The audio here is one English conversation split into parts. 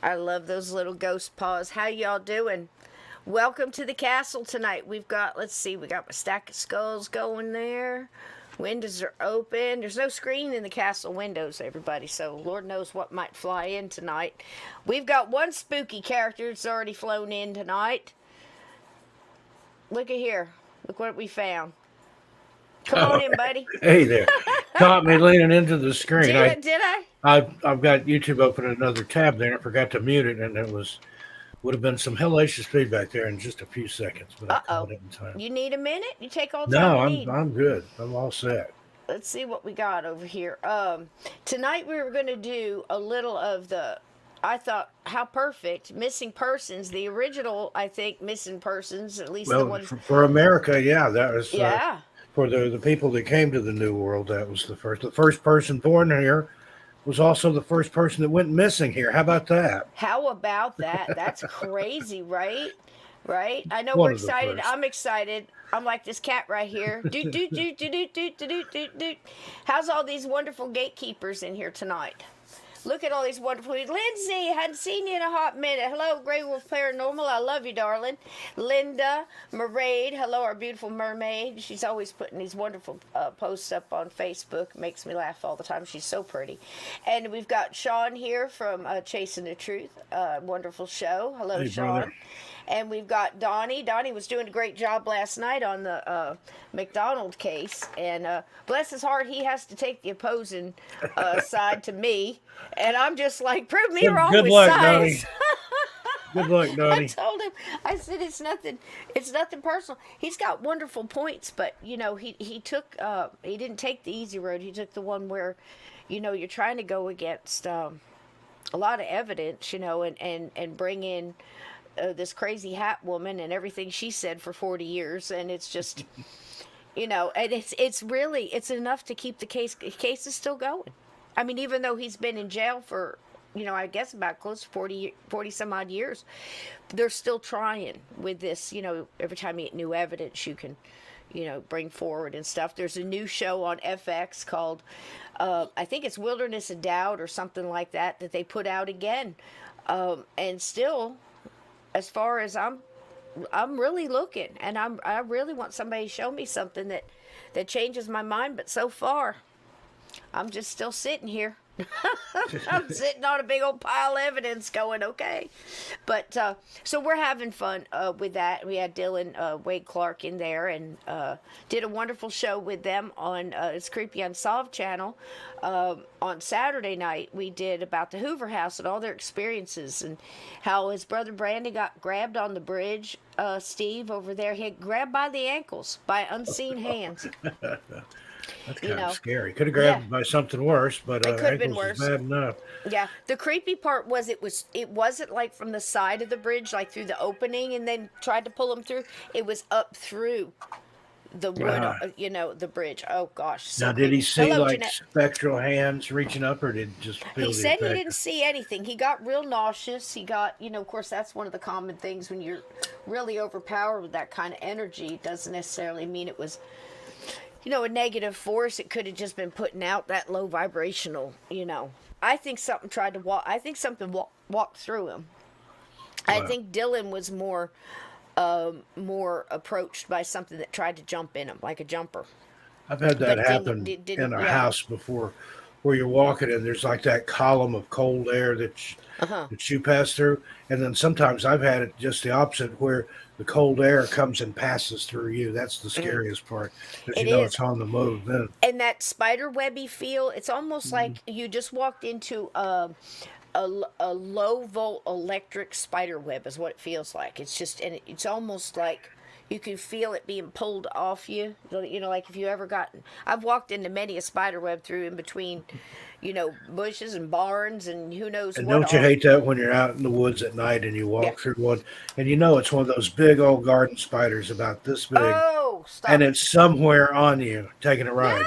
I love those little ghost paws. How y'all doing? Welcome to the castle tonight. We've got, let's see, we got a stack of skulls going there. Windows are open. There's no screen in the castle windows, everybody, so Lord knows what might fly in tonight. We've got one spooky character that's already flown in tonight. Look at here. Look what we found. Come on Oh, in, buddy. hey there. Caught me leaning into the screen. Did I? I've got YouTube open another tab there and I forgot to mute it, and it would have been some hellacious feedback there in just a few seconds, but I Uh-oh. caught it in time. You need a minute? You take all the time No, you I'm need. I'm good. I'm all set. Let's see what we got over here. Tonight we were going to do a little of the, I thought, how perfect, missing persons, the original, I think, missing persons, at least the Well, ones, for America, yeah, that was yeah. for the people that came to the New World. That was the first. The first person born here was also the first person that went missing here. How about that? How about that? That's crazy, right? Right? I know we're One of the excited. first. I'm excited. I'm like this cat right here. Doot, doot, doot, doot, doot, doot, doot, doot, doot, doot. How's all these wonderful gatekeepers in here tonight? Look at all these wonderful. Lindsay, hadn't seen you in a hot minute. Hello, Grey Wolf Paranormal. I love you, darling. Linda, Maraid. Hello, our beautiful mermaid. She's always putting these wonderful posts up on Facebook. Makes me laugh all the time. She's so pretty. And we've got Sean here from Chasing the Truth. Wonderful show. Hello, Hey, Sean. brother. And we've got Donnie. Donnie was doing a great job last night on the McDonald case. And bless his heart, he has to take the opposing side to me. And I'm just like, prove me wrong Good with luck, science. Donnie. Good luck, I Donnie. told him, I said, it's nothing personal. He's got wonderful points, but he didn't take the easy road. He took the one where, you're trying to go against a lot of evidence, and bring in this crazy hat woman and everything she said for 40 years, and it's just, and it's enough to keep the case is still going. I mean, even though he's been in jail for, I guess about close to 40 some odd years, they're still trying with this, every time you get new evidence you can, bring forward and stuff. There's a new show on FX called, I think it's Wilderness of Doubt or something like that they put out again. And still, as far as I'm really looking, and I really want somebody to show me something that changes my mind, but so far, I'm just still sitting here. I'm sitting on a big old pile of evidence going, okay. But, so we're having fun with that. We had Dylan Wade Clark in there and did a wonderful show with them on It's Creepy Unsolved channel. On Saturday night, we did about the Hoover House and all their experiences and how his brother Brandon got grabbed on the bridge. Steve over there, he got grabbed by the ankles by unseen hands. That's You kind of know, scary. Could have yeah, grabbed by something worse, but it could have been ankles is worse. bad enough. Yeah, the creepy part was it wasn't like from the side of the bridge, like through the opening, and then tried to pull him through. It was up through the wood, Uh, the bridge. Oh gosh, Now, so did he creepy. see Hello, like Jeanette. spectral hands reaching up, or did he just He feel the said he effect? didn't see anything. He got real nauseous. He got, of course, that's one of the common things when you're really overpowered with that kind of energy. It doesn't necessarily mean it was, a negative force. It could have just been putting out that low vibrational. I think something tried to walk. I think something walked through him. I Wow. think Dylan was more approached by something that tried to jump in him, like a jumper. I've had that But happen didn't, in a yeah. house before, where you're walking and there's like that column of cold air Uh-huh. that you pass through, and then sometimes I've had it just the opposite, where the cold air comes and passes through you. That's the Mm. scariest part, because It you know is. it's on the move. Then And that spider webby feel, it's almost Mhm. like you just walked into a low volt electric spider web is what it feels like. It's just, and it's almost like you can feel it being pulled off you. Like if you ever gotten, I've walked into many a spider web through in between, bushes and barns and who knows and what don't you all. hate that when you're out in the woods at night and you Yeah. walk through one, and you know it's one of those big old garden spiders about this big, Oh, and stop it. it's somewhere on you taking a ride.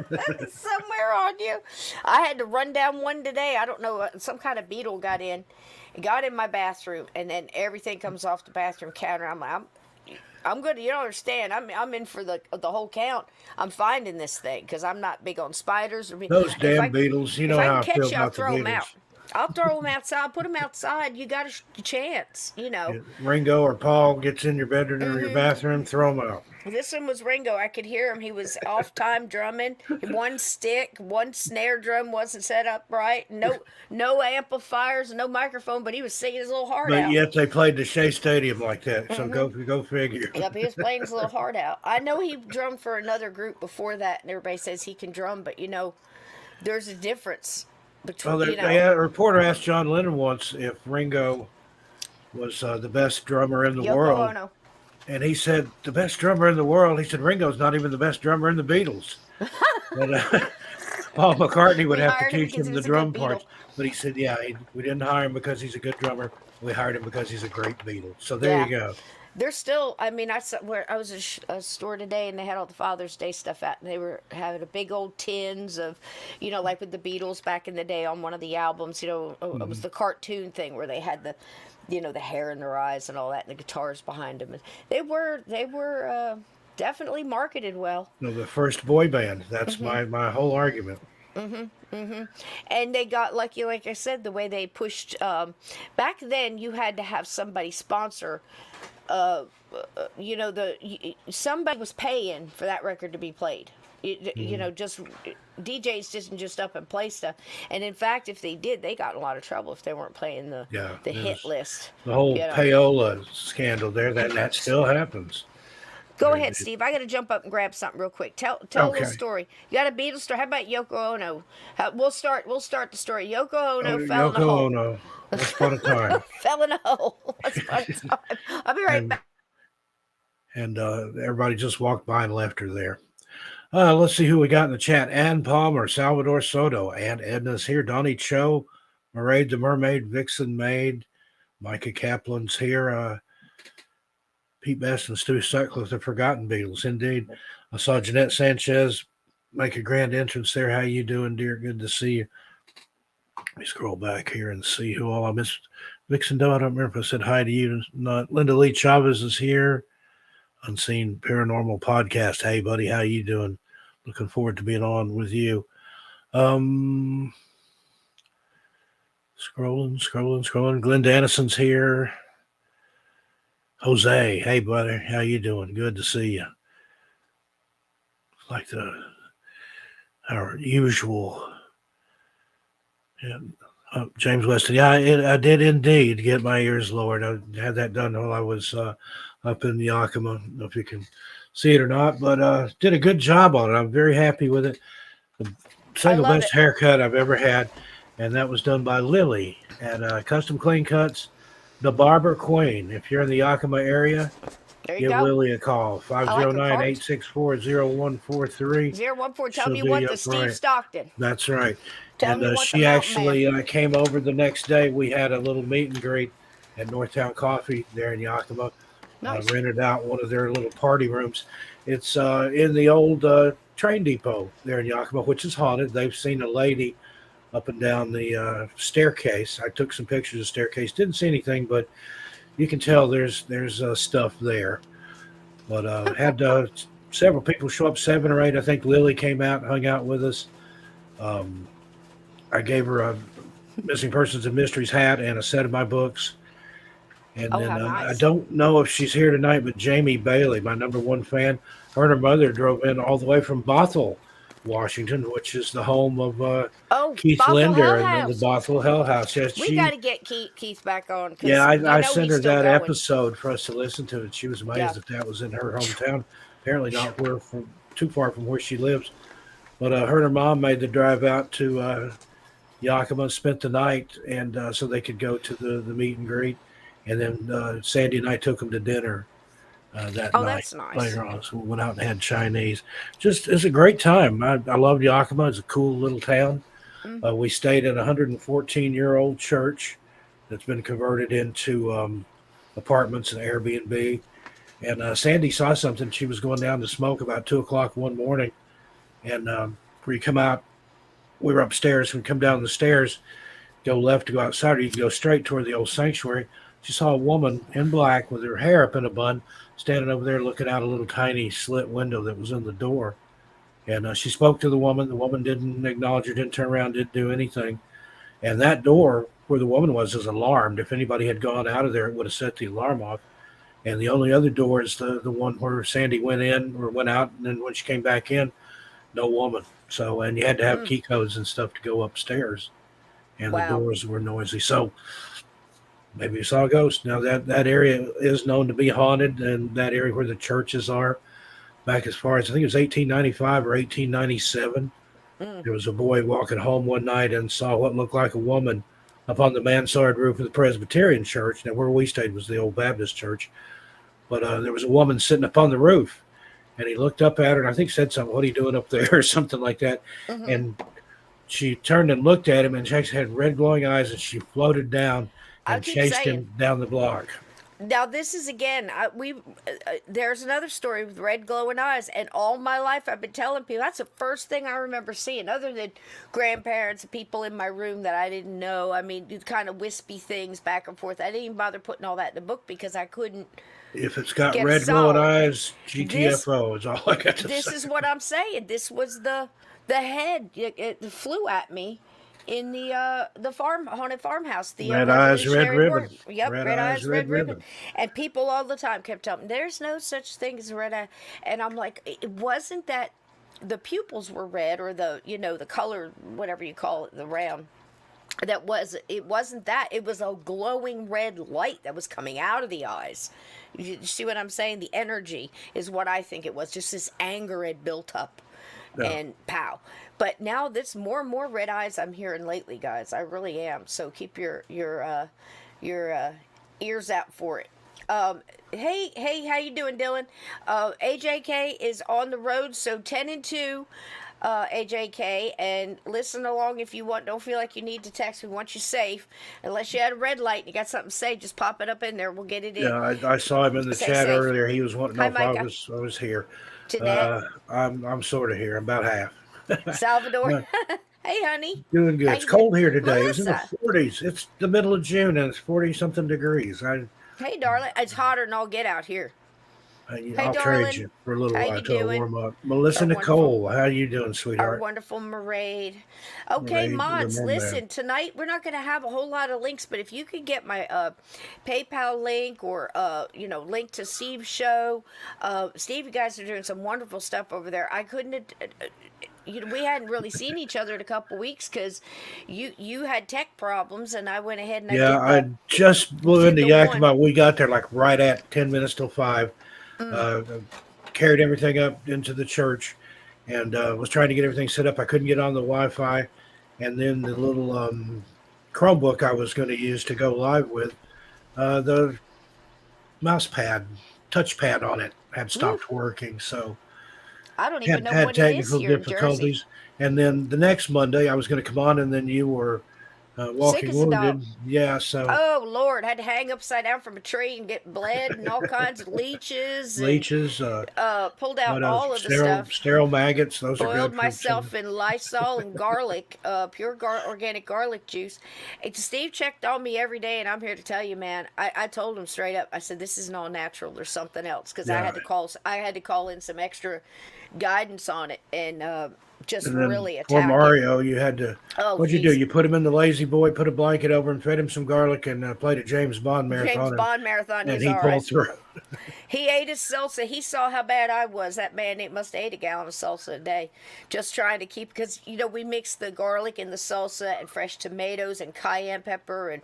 Somewhere on you. I had to run down one today. I don't know. Some kind of beetle got in. It got in my bathroom, and then everything comes off the bathroom counter. I'm good. You don't understand. I'm in for the whole count. I'm finding this thing because I'm not big on spiders. Those If damn I beetles, you if know I can how I feel catch you, I'll about the throw them out. beetles. I'll throw him outside. Put him outside. You got a chance, you know. Ringo or Paul gets in your bedroom or your bathroom, throw them out. This one was Ringo. I could hear him. He was off time drumming. One stick, one snare drum wasn't set up right. No amplifiers, no microphone, but he was singing his little heart But out. yet they played the Shea Stadium like that. So go figure. Yep, he was playing his little heart out. I know he drummed for another group before that, and everybody says he can drum, but there's a difference Well, between a reporter asked John Lennon once if Ringo was the best drummer in the Yoko world. Ono. And he said, the best drummer in the world. He said, Ringo's not even the best drummer in the Beatles. But Paul McCartney would have to teach him the drum parts. But he said, yeah, we didn't hire him because he's a good drummer. We hired him because he's a great Beatle. So there you go. They're still, I mean, I was at a store today and they had all the Father's Day stuff out, and they were having a big old tins of, like with the Beatles back in the day on one of the albums, it was the cartoon thing where they had the hair in their eyes and all that, and the guitars behind them. And they were definitely marketed well. The first boy band. That's my whole argument. And they got lucky, like I said, the way they pushed. Back then, you had to have somebody sponsor. Somebody was paying for that record to be played. Just DJs didn't just up and play stuff. And in fact, if they did, they got in a lot of trouble if they weren't playing the hit list. The whole payola scandal there, that still happens. Go ahead, Steve. I got to jump up and grab something real quick. Tell a little story. You got a Beatles story? How about Yoko Ono? We'll start the story. Yoko Ono fell in a hole. Yoko Ono. Once upon a time. Fell in a hole. Once upon a time. I'll be right back. And everybody just walked by and left her there. Let's see who we got in the chat. Ann Palmer, Salvador Soto, Aunt Edna's here. Donnie Cho, Maraid the Mermaid, Vixen Maid, Micah Kaplan's here. Pete Best and Stu Sutcliffe, the Forgotten Beatles, indeed. I saw Jeanette Sanchez make a grand entrance there. How you doing, dear? Good to see you. Let me scroll back here and see who all I missed. Vixen Doe, I don't remember if I said hi to you. Not Linda Lee Chavez is here. Unseen Paranormal Podcast. Hey, buddy, how you doing? Looking forward to being on with you. Scrolling. Glenn Dannison's here. Jose, hey, buddy, how you doing? Good to see you. Like our usual. Yeah, James Weston. Yeah, I did indeed get my ears lowered. I had that done while I was up in Yakima. I don't know if you can see it or not, but did a good job on it. I'm very happy with it. The single best haircut I've ever had, and that was done by Lily at Custom Clean Cuts, the Barber Queen. If you're in the Yakima area, give Lily a call. 509-864-0143. 014. Tell me what the Steve Stockton. That's right. And she actually came over the next day. We had a little meet and greet at Northtown Coffee there in Yakima. Nice. Rented out one of their little party rooms. It's in the old train depot there in Yakima, which is haunted. They've seen a lady up and down the staircase. I took some pictures of the staircase. Didn't see anything, but you can tell there's stuff there. But had several people show up, 7 or 8. I think Lily came out and hung out with us. I gave her a Missing Persons and Mysteries hat and a set of my books. And then nice. I don't know if she's here tonight, but Jamie Bailey, my number one fan, her and her mother drove in all the way from Bothell, Washington, which is the home of Keith Bothell Linder and the Bothell Hell House. Yes, we got to get Keith back on. Yeah, I sent her that episode for us to listen to, and she was amazed that was in her hometown. Apparently not too far from where she lives. But her and her mom made the drive out to Yakima, spent the night, and so they could go to the meet and greet. And then Sandy and I took them to dinner that night. That's nice. Later on, so we went out and had Chinese. Just it's a great time. I loved Yakima. It's a cool little town. Mm-hmm. We stayed in a 114-year-old church that's been converted into apartments and Airbnb. And Sandy saw something. She was going down to smoke about 2:00 one morning. And where you come out, we were upstairs. When you come down the stairs, go left to go outside, or you can go straight toward the old sanctuary. She saw a woman in black with her hair up in a bun standing over there looking out a little tiny slit window that was in the door. And she spoke to the woman. The woman didn't acknowledge her, didn't turn around, didn't do anything. And that door where the woman was is alarmed. If anybody had gone out of there, it would have set the alarm off. And the only other door is the one where Sandy went in or went out, and then when she came back in, no woman. So, and you had to have Mm, key codes and stuff to go upstairs, and the wow. doors were noisy. So maybe you saw a ghost. Now that area is known to be haunted, and that area where the churches are, back as far as I think it was 1895 or 1897. Mm, There was a boy walking home one night and saw what looked like a woman up on the mansard roof of the Presbyterian church. Now, where we stayed was the old Baptist church, but there was a woman sitting up on the roof, and he looked up at her and I think said something, "What are you doing up there?" or something like that. hmm. And she turned and looked at him, and she actually had red glowing eyes, and she floated down I and keep chased saying. him down the block. Now this is again. There's another story with red glowing eyes, and all my life I've been telling people that's the first thing I remember seeing, other than grandparents and people in my room that I didn't know. I mean, these kind of wispy things back and forth. I didn't even bother putting all that in the book because I couldn't If it's got get a red glowing solid. eyes, This GTFO is all I got to this say. is what I'm saying. This was the head. It flew at me in the farm haunted farmhouse, the Red eyes, red Revolutionary War. ribbon. Yep, Red red eyes, eyes, red red ribbon. ribbon. And people all the time kept telling me, "There's no such thing as a red eye," and I'm like, it wasn't that the pupils were red or the color, whatever you call it, the round. It wasn't that, it was a glowing red light that was coming out of the eyes. You see what I'm saying? The energy is what I think it was. Just this anger had built up, No. and pow. But now this more and more red eyes I'm hearing lately, guys. I really am. So keep your ears out for it. Hey, how you doing, Dylan? AJK is on the road, so 10 and 2. AJK, and listen along if you want. Don't feel like you need to text. We want you safe. Unless you had a red light and you got something to say, just pop it up in there. We'll get it in. Yeah, I saw him in the Stay chat safe. earlier. He was wanting to know Hi, if I Micah. was here. Jeanette. I'm sort of here. I'm about half. Salvador. No, Hey, honey. doing good. How It's you doing? cold here today. It was in the Melissa. 40s. It's the middle of June and it's 40 something degrees. Hey, darling. It's hotter than I'll get out here. Hey, I'll trade darling. you for a little How while you until it doing? warm up. Melissa Our wonderful, Nicole, how you doing, our sweetheart? wonderful Maraid. Okay, Ray, the mods, merman. listen. Tonight we're not going to have a whole lot of links, but if you could get my PayPal link or link to Steve's show, Steve, you guys are doing some wonderful stuff over there. I couldn't. We hadn't really seen each other in a couple weeks because you had tech problems, and I went ahead and I Yeah, did the I just blew did into the one. Yakima. We got there like right at 10 minutes till 5. Mm, Uh, Carried everything up into the church and was trying to get everything set up. I couldn't get on the Wi-Fi, and then the little Chromebook I was going to use to go live with, the mouse pad, touch pad on it had woo, stopped working, so I don't even had know had what it is technical here in Jersey. difficulties. And then the next Monday I was going to come on, and then you were Sick walking as a dog. wounded. Yeah, so Oh Lord, had to hang upside down from a tree and get bled and all kinds of leaches and leeches, pulled out what else? all of the Sterile stuff. sterile maggots. Those are Boiled good for some. myself in Lysol and garlic, organic garlic juice. And Steve checked on me every day, and I'm here to tell you, man. I told him straight up. I said this isn't all natural. There's something else because Yeah, I had to call in some extra guidance on it and just and then really poor attack it. Mario, you had to. Oh What'd you do? geez, You put him in the lazy boy, put a blanket over him, fed him some garlic, and played a James Bond James marathon, Bond marathon. and He's he all right. pulled through. He ate his salsa. He saw how bad I was. That man must have ate a gallon of salsa a day, just trying to keep. Because we mix the garlic and the salsa and fresh tomatoes and cayenne pepper and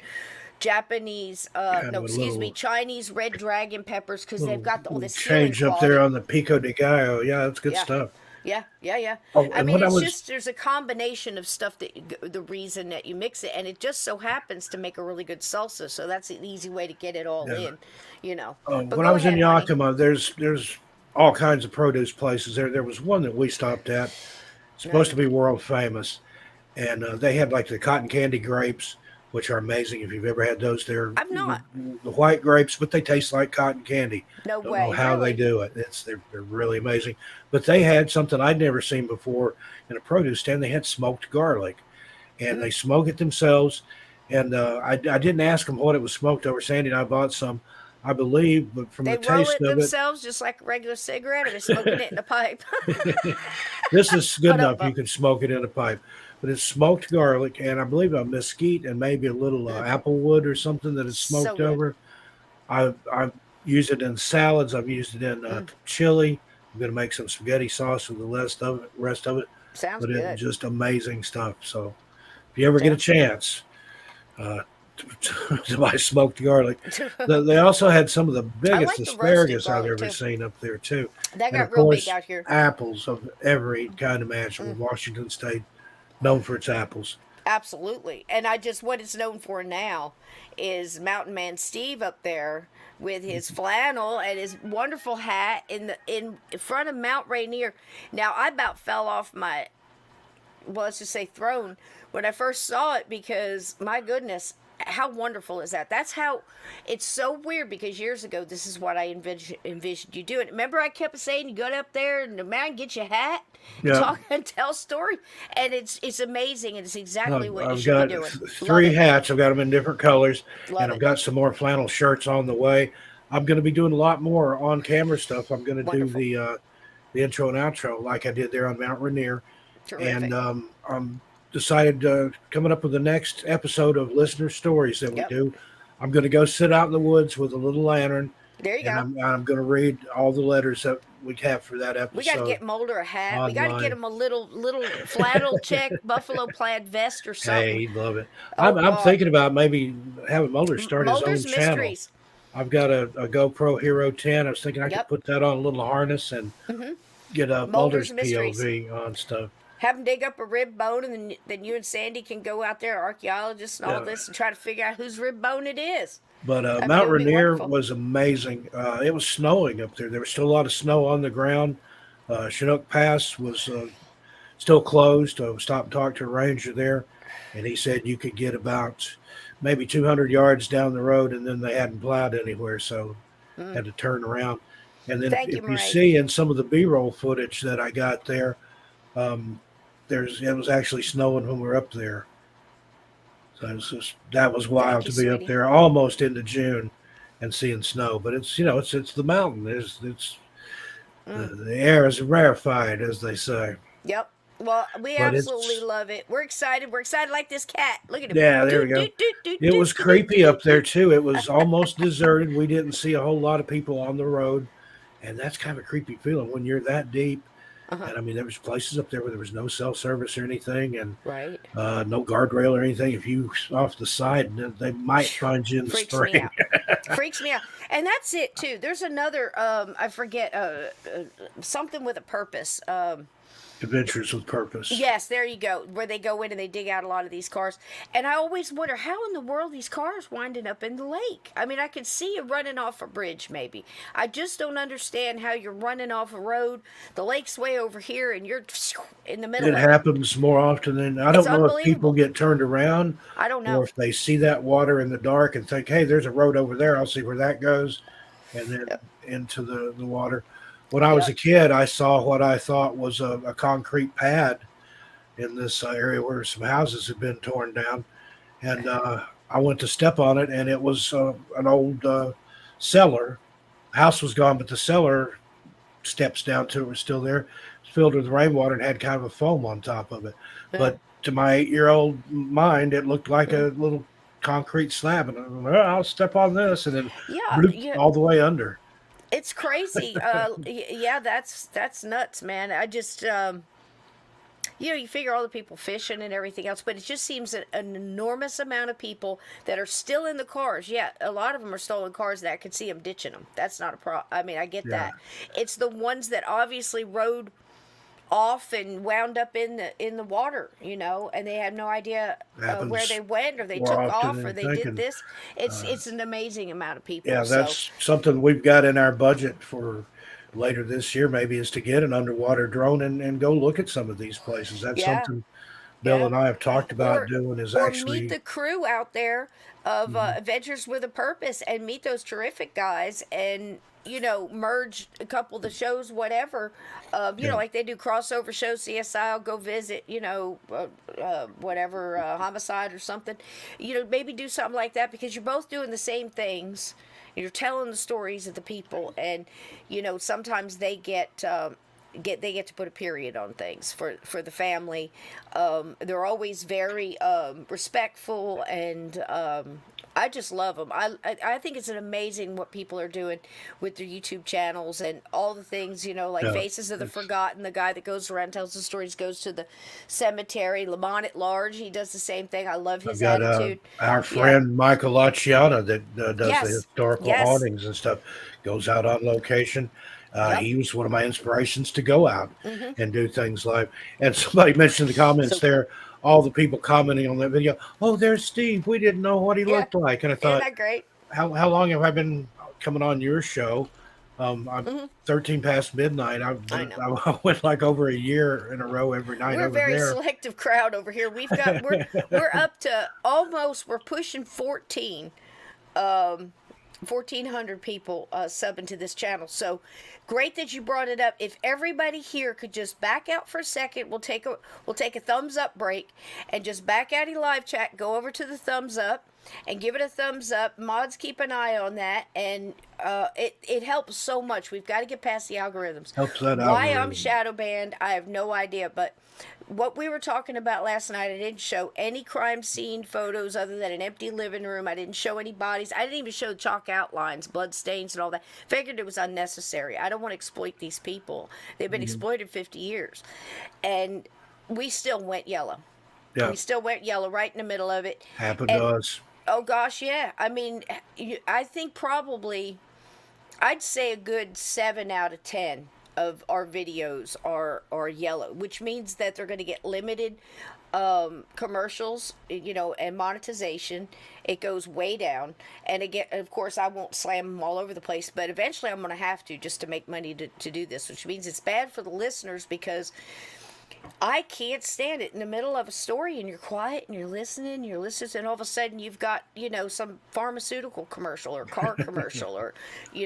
Japanese, And no, with a excuse me, little Chinese red dragon peppers because they've got all little this healing change up there quality. on the pico de gallo. Yeah, that's good Yeah, stuff. yeah. Oh, I and mean, what I it's was just there's a combination of stuff the reason that you mix it, and it just so happens to make a really good salsa. So that's an easy way to get it all yeah. in. But When I go was in ahead, honey. Yakima, there's all kinds of produce places there. There was one that we stopped at, supposed to No, be world famous, and they had like the cotton candy grapes, which are amazing if you've ever had those. They're I'm not. the white grapes, but they taste like cotton candy. No Don't know way, how they really. do it. They're really amazing. But they had something I'd never seen before in a produce stand. They had smoked garlic, and Mm. they smoke it themselves. And I didn't ask them what it was smoked over. Sandy and I bought some, I believe, but from They the roll taste it of it, themselves just like a regular cigarette, or they smoking it in a pipe. this is good Cut up, enough. You Bub. can smoke it in a pipe. but it's smoked garlic and I believe a mesquite and maybe a little Mm, apple wood or something that is so smoked good. over. I've used it in salads. I've used it in Mm, chili. I'm going to make some spaghetti sauce with the rest of it. sounds But it's good. just amazing stuff. So if you ever get a Sounds good. chance uh, to buy smoked garlic, they also had some of the I biggest like the roasted asparagus I've garlic ever too. seen up there too, That and got of real big course out here. apples of every kind of imaginable. Mm, Washington State known for its apples. absolutely. And I just, what it's known for now is Mountain Man Steve up there with his flannel and his wonderful hat in front of Mount Rainier. Now I about fell off my, well, let's just say throne when I first saw it, because my goodness, how wonderful is that? That's how, it's so weird because years ago this is what I envisioned you doing. Remember I kept saying you go up there and the man get your hat and Yeah, talk and tell story, and it's amazing, and it's exactly what you I've should be got doing. Love three it, hats. I've got them in different colors, and love I've it, got some more flannel shirts on the way. I'm going to be doing a lot more on camera stuff. I'm going to do wonderful, the intro and outro like I did there on Mount Rainier, and terrific. I'm decided coming up with the next episode of listener stories that we Yep, do. I'm going to go sit out in the woods with a little lantern, there you and go. I'm going to read all the letters that we have for that We got to episode get Mulder a hat. We got to get online. him a little flannel check buffalo plaid vest or Hey, something. he'd love it. Oh I'm God, thinking about maybe having Mulder start his own Mulder's channel. Mysteries. I've got a GoPro Hero 10. I was thinking I could Yep. put that on a little harness and get a Mulder's Mulder's Mysteries. POV on stuff. Have them dig up a rib bone, and then you and Sandy can go out there, archaeologists and all Yeah. this, and try to figure out whose rib bone it is. But I mean, it Mount would be Rainier wonderful. was amazing. It was snowing up there. There was still a lot of snow on the ground. Chinook Pass was still closed. I stopped and talked to a ranger there, and he said you could get about maybe 200 yards down the road, and then they hadn't plowed anywhere, so Mm. had to turn around. And then Thank you, if you Maraid. see in some of the B-roll footage that I got there, um, it was actually snowing when we were up there. So that was Thank wild you, to be up sweetie. there almost into June and seeing snow. But it's it's the mountain. It's Mm. the air is rarefied, as they say. Yep. Well, we But absolutely it's love it. We're excited. We're excited like this cat. Look at him. yeah, there we Doot, go. doot, doot, doot, It doot, was doot, doot, creepy doot, up there doot. too. It was almost deserted. We didn't see a whole lot of people on the road, and that's kind of a creepy feeling when you're that deep. Uh-huh. And I mean, there was places up there where there was no cell service or anything, and Right. no guardrail or anything. If you off the side, they might Phew. find you in the Freaks me spring. out. Freaks me out. And that's it too. There's another I forget something with a purpose. Adventures with purpose. Yes, there you go. Where they go in and they dig out a lot of these cars. And I always wonder how in the world these cars winding up in the lake. I mean, I could see you running off a bridge maybe. I just don't understand how you're running off a road. The lake's way over here and you're in the It middle of it. happens more often than I It's don't know if people unbelievable. get turned around I don't or know. if they see that water in the dark and think, "Hey, there's a road over there. I'll see where that goes," and then Yep. into the water. When I was a Yep. kid, I saw what I thought was a concrete pad in this area where some houses had been torn down, and I went to step on it, and it was an old cellar. House was gone, but the cellar steps down to it was still there. It's filled with rainwater and had kind of a foam on top of it. Yeah. But to my 8-year-old mind, it looked like a little concrete slab, and well, I'll step on this, and then Yeah, bloop, yeah, all the way under. it's crazy. Yeah, that's nuts, man. I just you figure all the people fishing and everything else, but it just seems an enormous amount of people that are still in the cars. Yeah, a lot of them are stolen cars that I could see them ditching them. That's not a problem. I mean, I get Yeah, that. It's the ones that obviously rode off and wound up in the water, and they had no idea it where happens they went, or they more took often off, than or you're they did thinking. this. It's Uh, it's an amazing amount of people. yeah, So that's something we've got in our budget for later this year, maybe, is to get an underwater drone and go look at some of these places. That's yeah, something Bill yeah. and I have talked about or doing is or meet actually the crew out there of mhm, Adventures with a Purpose, and meet those terrific guys, and merge a couple of the shows, whatever. yeah, Like they do crossover shows. CSI will go visit, whatever, homicide or something. Maybe do something like that, because you're both doing the same things. You're telling the stories of the people, and sometimes they get they get to put a period on things for the family. They're always very respectful, and I just love them. I think it's an amazing what people are doing with their YouTube channels and all the things, like Yeah, Faces of the it's, Forgotten, the guy that goes around tells the stories, goes to the cemetery. Lamont at Large, he does the same thing. I love I've his got attitude. our Yeah. friend Michael Lacciata that does the Yes. historical Yes. hauntings and stuff, goes out on location. Yep. He was one of my inspirations to go out Hmm. and do things live. And somebody mentioned in the comments So cool. there, all the people commenting on that video, oh, there's Steve. We didn't know what he Yeah. looked like. And I Isn't thought, that great? how long have I been coming on your show? I'm Hmm. 13 past midnight. I know. I went like over a year in a row every night We're a over very there. selective crowd over here. We're up to almost, we're pushing 1,400 people subbing to this channel. So great that you brought it up. If everybody here could just back out for a second, we'll take a thumbs up break and just back out of live chat, go over to the thumbs up and give it a thumbs up. Mods, keep an eye on that, and it helps so much. We've got to get past the algorithms. Helps that Why I'm algorithm. shadow banned, I have no idea, but what we were talking about last night, I didn't show any crime scene photos other than an empty living room. I didn't show any bodies. I didn't even show chalk outlines, blood stains, and all that. Figured it was unnecessary. I don't want to exploit these people. They've been Mhm. exploited 50 years. And we still went yellow. Yeah, We still went yellow right in the middle of it. happened to And us. oh gosh, yeah. I mean, I think probably I'd say a good 7 out of 10 of our videos are yellow, which means that they're going to get limited commercials, and monetization. It goes way down. And again, of course, I won't slam them all over the place, but eventually I'm going to have to, just to make money to do this, which means it's bad for the listeners, because I can't stand it in the middle of a story and you're quiet and you're listening, and all of a sudden you've got, some pharmaceutical commercial or car commercial, or,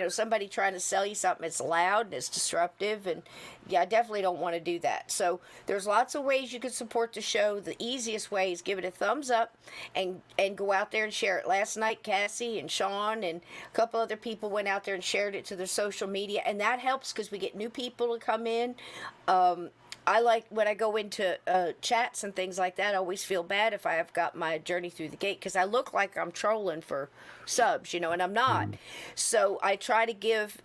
somebody trying to sell you something that's loud and it's disruptive. And yeah, I definitely don't want to do that. So there's lots of ways you can support the show. The easiest way is give it a thumbs up and go out there and share it. Last night, Cassie and Sean and a couple other people went out there and shared it to their social media. And that helps because we get new people to come in. I like when I go into chats and things like that, I always feel bad if I have got my journey through the gate, because I look like I'm trolling for subs, and I'm not. So I try to give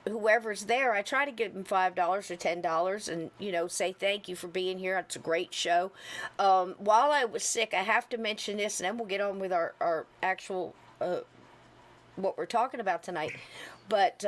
whoever's there, I try to give them $5 or $10 and, say thank you for being here. It's a great show. While I was sick, I have to mention this, and then we'll get on with our actual what we're talking about tonight. But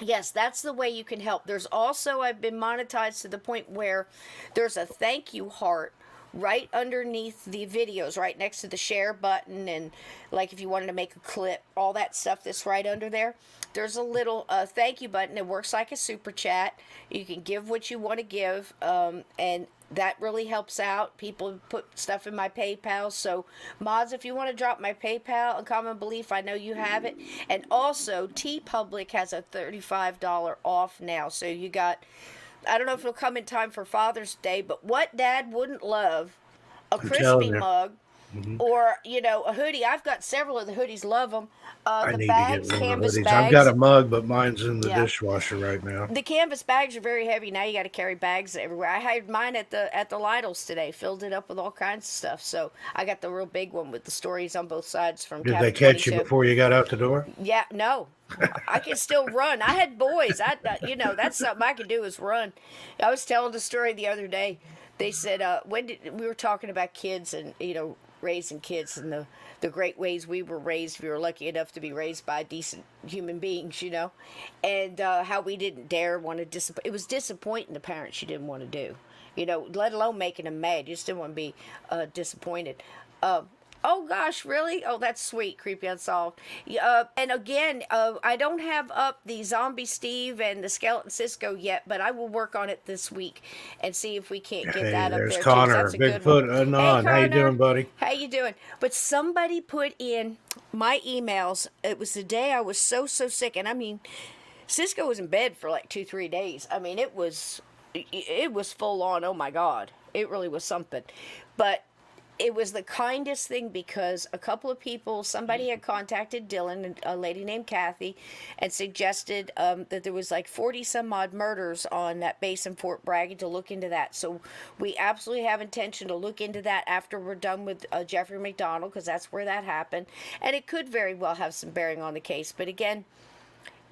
yes, that's the way you can help. There's also, I've been monetized to the point where there's a thank you heart right underneath the videos, right next to the share button, and like if you wanted to make a clip, all that stuff that's right under there. There's a little thank you button. It works like a super chat. You can give what you want to give, and that really helps out. People put stuff in my PayPal. So, mods, if you want to drop my PayPal, a common belief, I know you have it. And also, TeePublic has a $35 off now. So you got, I don't know if it'll come in time for Father's Day, but what dad wouldn't love? A I'm telling crispy you. mug, Mhm. or a hoodie. I've got several of the hoodies. Love them. I The need to get bags, one of the canvas hoodies. I've got a bags. mug, but mine's in the Yeah. dishwasher right now. The canvas bags are very heavy. Now you got to carry bags everywhere. I had mine at the Lidl's today. Filled it up with all kinds of stuff. So I got the real big one with the stories on both sides from Did they Cabin catch you 22. before you got out the door? Yeah, no, I can still run. I had boys. That's something I can do is run. I was telling the story the other day. They said we were talking about kids and raising kids and the great ways we were raised. We were lucky enough to be raised by decent human beings, and how we didn't dare want to disappoint. It was disappointing the parents you didn't want to do, let alone making them mad. You just didn't want to be disappointed. Oh gosh, really? Oh, that's sweet. Creepy Unsolved. And again, I don't have up the Zombie Steve and the Skeleton Cisco yet, but I will work on it this week and see if we can't get Hey, that up there's there too, 'cause Connor, that's a good one. Bigfoot Hey Anon. How you doing, Connor, buddy? how you doing? But somebody put in my emails. It was the day I was so sick, and I mean, Cisco was in bed for like 2-3 days. I mean, it was full on. Oh my God, it really was something. But it was the kindest thing because a couple of people, somebody had contacted Dylan, a lady named Kathy, and suggested that there was like 40 some odd murders on that base in Fort Bragg, to look into that. So we absolutely have intention to look into that after we're done with Jeffrey McDonald, because that's where that happened. And it could very well have some bearing on the case. But again,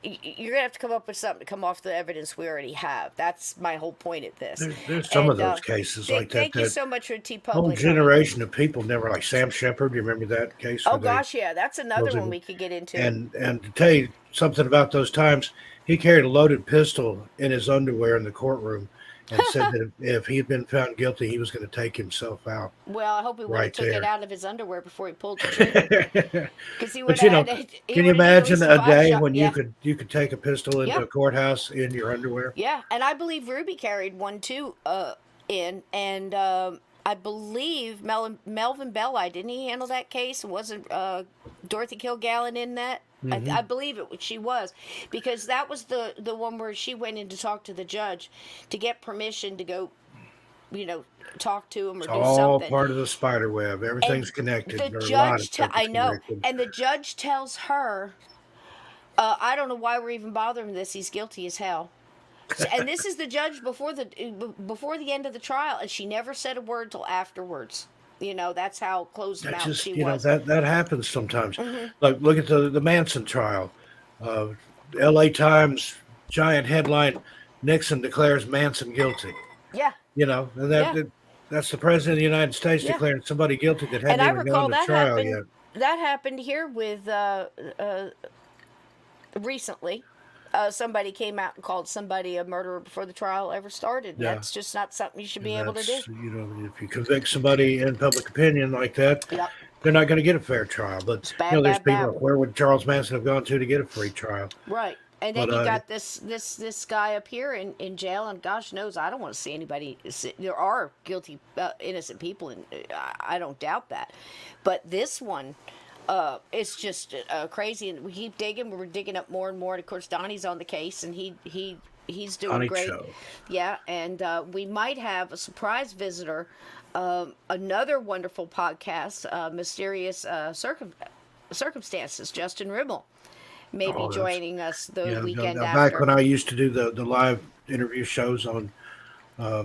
you're gonna have to come up with something to come off the evidence we already have. That's my whole point at this. There's some of And those cases like that. thank you That so much for T whole Public, honey. generation of people never, like Sam Shepard. You remember that case Oh where they gosh, yeah, that's another those one people, we could get into. and to tell you something about those times, he carried a loaded pistol in his underwear in the courtroom, and said that if he had been found guilty, he was going to take himself out Well, I hope he would have right took it there. out of his underwear before he pulled the trigger, because he would But you know, have had he can you would have needed at imagine least a a five day shot. when Yeah, you could take a pistol into yeah, a courthouse in your underwear? yeah. And I believe Ruby carried one too. And I believe Melvin Belli, didn't he handle that case? Wasn't Dorothy Kilgallen in that? I Hmm. believe she was, because that was the one where she went in to talk to the judge to get permission to go, talk to him or It's do all something. part of the spider web. Everything's And connected. the There are a lot of judge, stuff I that's know, connected. and the judge tells her, I don't know why we're even bothering with this. He's guilty as hell. And this is the judge before the end of the trial, and she never said a word till afterwards. That's how closed That mouth she just was. that happens sometimes. Hmm. Like look at the Manson trial. Uh, L.A. Times giant headline: Nixon declares Manson guilty. Yeah, And yeah, that's the president of the United States yeah. declaring somebody guilty that And hadn't I even gone recall to that trial happened. yet. That happened here with recently. Somebody came out and called somebody a murderer before the trial ever started. And Yeah, that's just not something you should be and able to do. that's if you convict somebody in public opinion like that, Yep. they're not going to get a fair trial. But It's bad, there's bad, people. bad. Where would Charles Manson have gone to get a free trial? Right. And But then you got this guy up here in jail, and gosh knows I don't want to see anybody. There are guilty, innocent people, and I don't doubt that. But this one, it's just crazy, and we keep digging. We're digging up more and more. And of course, Donnie's on the case, and he's doing Donnie great. Cho. Yeah, and we might have a surprise visitor. Another wonderful podcast, Mysterious Circumstances. Justin Rimmel may be Oh, that's joining us the yeah. weekend Back after. when I used to do the live interview shows on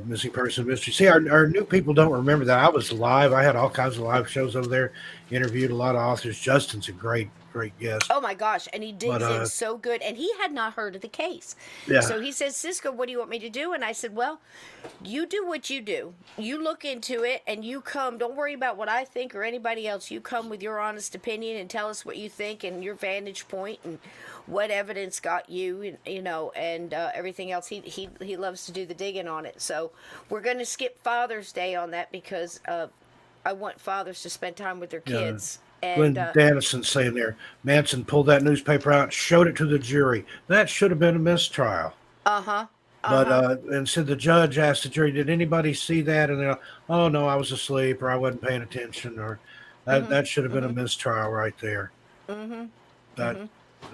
Missing Person Mystery. See, our new people don't remember that I was live. I had all kinds of live shows over there. Interviewed a lot of authors. Justin's a great guest. Oh my gosh, and he But digs in so good, and he had not heard of the case. yeah, So he says, Cisco, what do you want me to do? And I said, well, you do what you do. You look into it, and you come. Don't worry about what I think or anybody else. You come with your honest opinion and tell us what you think and your vantage point and what evidence got you, and everything else. He loves to do the digging on it. So we're going to skip Father's Day on that because I want fathers to spend time with their yeah. kids. And Glenn Dannison saying there, Manson pulled that newspaper out, showed it to the jury. That should have been a mistrial. uh-huh, But uh-huh. and said the judge asked the jury, "Did anybody see that?" And they're like, "Oh no, I was asleep, or I wasn't paying attention, or Mhm. that should have been a Mhm. mistrial right there." Mhm. That Mhm.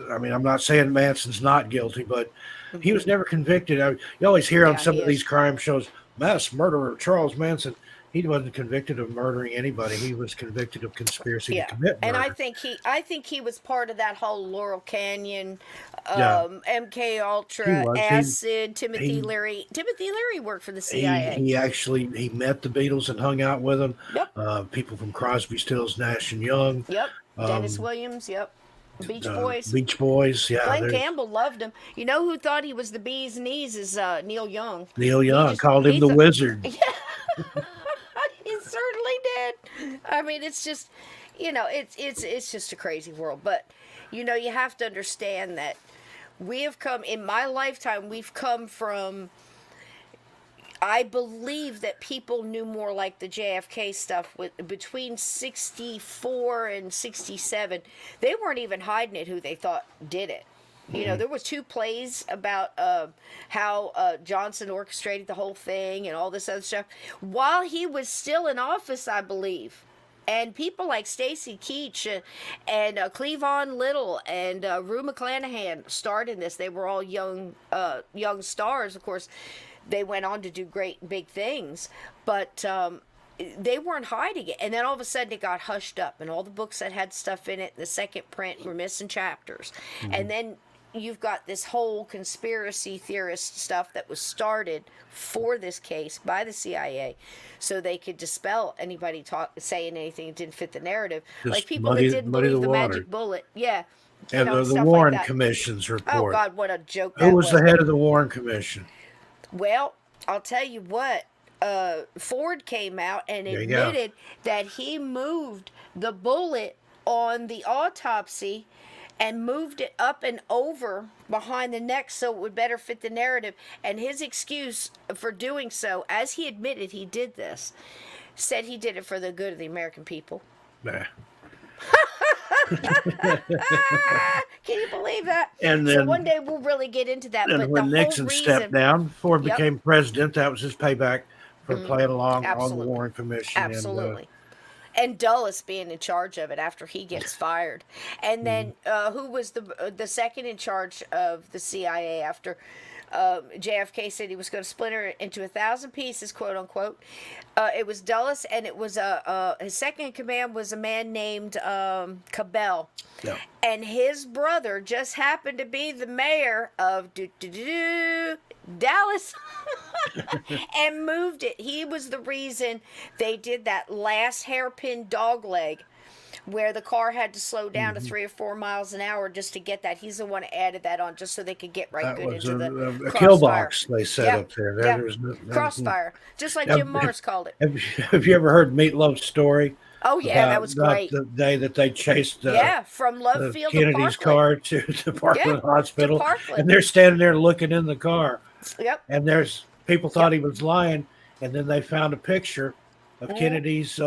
I mean, I'm not saying Manson's not guilty, but he Mhm. was never convicted. You always hear on Yeah, some he of these is. crime shows, mass murderer Charles Manson. He wasn't convicted of murdering anybody. He was convicted of conspiracy to Yeah. commit And murder. I think he was part of that whole Laurel Canyon, Yeah, MK he Ultra, was. Acid, Timothy He Leary. Timothy Leary worked for the he CIA. he actually he met the Beatles and hung out with them. Yep. People from Crosby, Stills, Nash and Young, Yep. Dennis um, Williams. Yep. Beach Boys. Beach Boys. Yeah, Glenn there's Campbell loved him. You know who thought he was the bee's knees is Neil Young. Neil He Young just called him he the thought. Wizard. He certainly did. I mean, it's just, it's just a crazy world. But you have to understand that we have come in my lifetime. We've come from. I believe that people knew more like the JFK stuff between 64 and 67. They weren't even hiding it who they thought did it. There was two plays about how Johnson orchestrated the whole thing and all this other stuff while he was still in office, I believe. And people like Stacy Keach and Cleavon Little and Rue McClanahan starred in this. They were all young stars. Of course, they went on to do great big things. But they weren't hiding it. And then all of a sudden it got hushed up, and all the books that had stuff in it, the second print, were missing chapters. Mhm. And then you've got this whole conspiracy theorist stuff that was started for this case by the CIA, so they could dispel anybody saying anything that didn't fit the narrative, like Just people that didn't muddy the believe the water. magic bullet. Yeah, And the stuff like Warren that. Commission's Oh report. God, what a joke Who that was the was. head of the Warren Commission? Well, I'll tell you what. Ford came out and There you go. admitted that he moved the bullet on the autopsy and moved it up and over behind the neck so it would better fit the narrative. And his excuse for doing so, as he admitted he did this, said he did it for the good of the American people. Nah. Can you believe that? And So then, one day we'll really get into that. and But the when whole Nixon reason, stepped down, Ford Yep. became president. That was his payback for playing along on the Absolutely. Warren Commission. Absolutely. And Dulles being in charge of it after he gets fired. And then who was the second in charge of the CIA after JFK said he was going to splinter it into 1,000 pieces, quote unquote? It was Dulles, and it was his second in command was a man named Cabell. Yeah. And his brother just happened to be the mayor of Dallas and moved it. He was the reason they did that last hairpin dog leg where the car had to slow down to 3 or 4 miles an hour just to get that. He's the one that added that on just so they could get right That good was into the a crossfire. kill box they set Yeah, up there. yeah. There was Crossfire, just like Have- Jim Morris called it. Have you ever heard Meatloaf's story? Oh yeah, that was about great. the day that they chased Yeah, from the Love Field to Kennedy's Parkland. car to Parkland Hospital, Parkland. and they're standing there looking in the car, Yep. and there's people thought he was lying, and then they found a picture of Kennedy's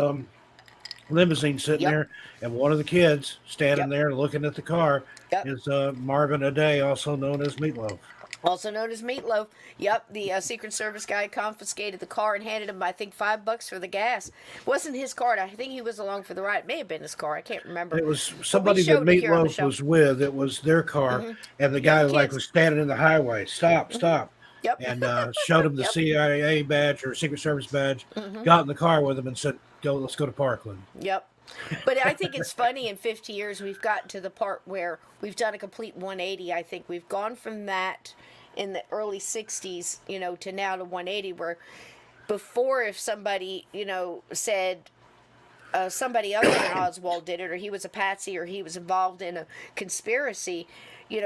limousine sitting Yep. there, and one of the kids standing Yep. there looking at the car Yep. is Marvin Aday, also known as Meatloaf. Also known as Meatloaf. Yep, the Secret Service guy confiscated the car and handed him, I think, $5 for the gas. Wasn't his car. I think he was along for the ride. It may have been his car. I can't remember. It was somebody that showed it here on the Meatloaf show. was with. It was their car, and the guy Young like kids. was standing in the highway. Stop! Yep. And showed him the Yep. CIA badge or Secret Service badge. Got in the car with him and said, "Go, let's go to Parkland." Yep. But I think it's funny, in 50 years we've gotten to the part where we've done a complete 180. I think we've gone from that in the early 60s, to now to 180, where before, if somebody, said somebody other than Oswald did it, or he was a patsy, or he was involved in a conspiracy,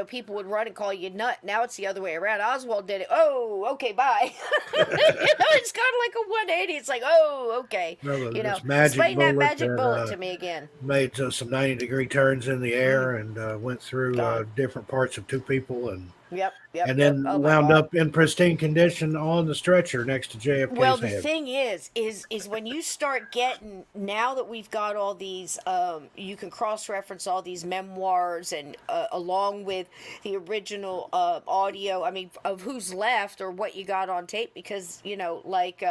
people would run and call you nut. Now it's the other way around. Oswald did it. Oh, okay, bye. It's kind of like a 180. It's like, oh, okay. Well, this Explain that bullet magic that, bullet to me again. Made some 90-degree turns in the air and went through Gone. different parts of two people and Yep. and then Oh, my wound God. up in pristine condition on the stretcher next to JFK's Well, the head. thing is when you start getting, now that we've got all these, you can cross-reference all these memoirs and along with the original audio, I mean, of who's left or what you got on tape, because, like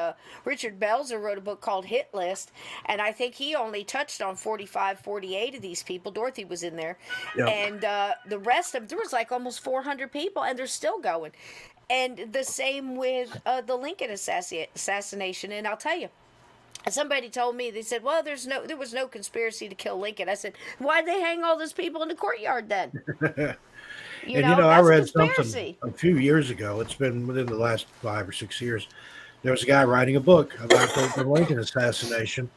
Richard Belzer wrote a book called Hit List, and I think he only touched on 45, 48 of these people. Dorothy was in there. Yep. And the rest of them, there was like almost 400 people, and they're still going. And the same with the Lincoln assassination. And I'll tell you, somebody told me, they said, well, there was no conspiracy to kill Lincoln. I said, why'd they hang all those people in the courtyard then? I that's a read something conspiracy. a few years ago. It's been within the last 5 or 6 years. There was a guy writing a book about the Lincoln assassination,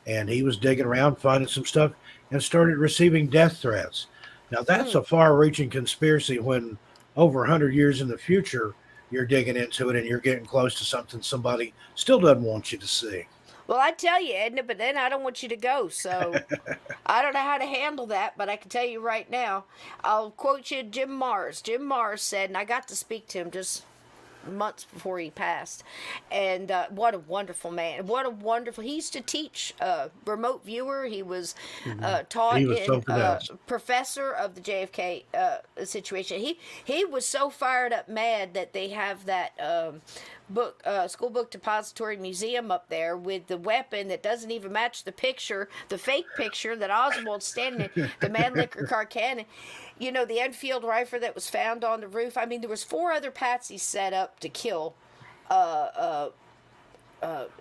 and he was digging around, finding some stuff, and started receiving death threats. Now, that's a far-reaching conspiracy when over 100 years in the future, you're digging into it and you're getting close to something somebody still doesn't want you to see. Well, I tell you, Edna, but then I don't want you to go, so I don't know how to handle that, but I can tell you right now. I'll quote you Jim Mars. Jim Mars said, and I got to speak to him just months before he passed, and what a wonderful man. He used to teach remote viewer. He was taught He was something else. Professor of the JFK situation. He was so fired up mad that they have that book, school book depository museum up there with the weapon that doesn't even match the picture, the fake picture that Oswald's standing in, the Mannlicher car cannon. The Enfield rifle that was found on the roof. I mean, there was 4 other patsies set up to kill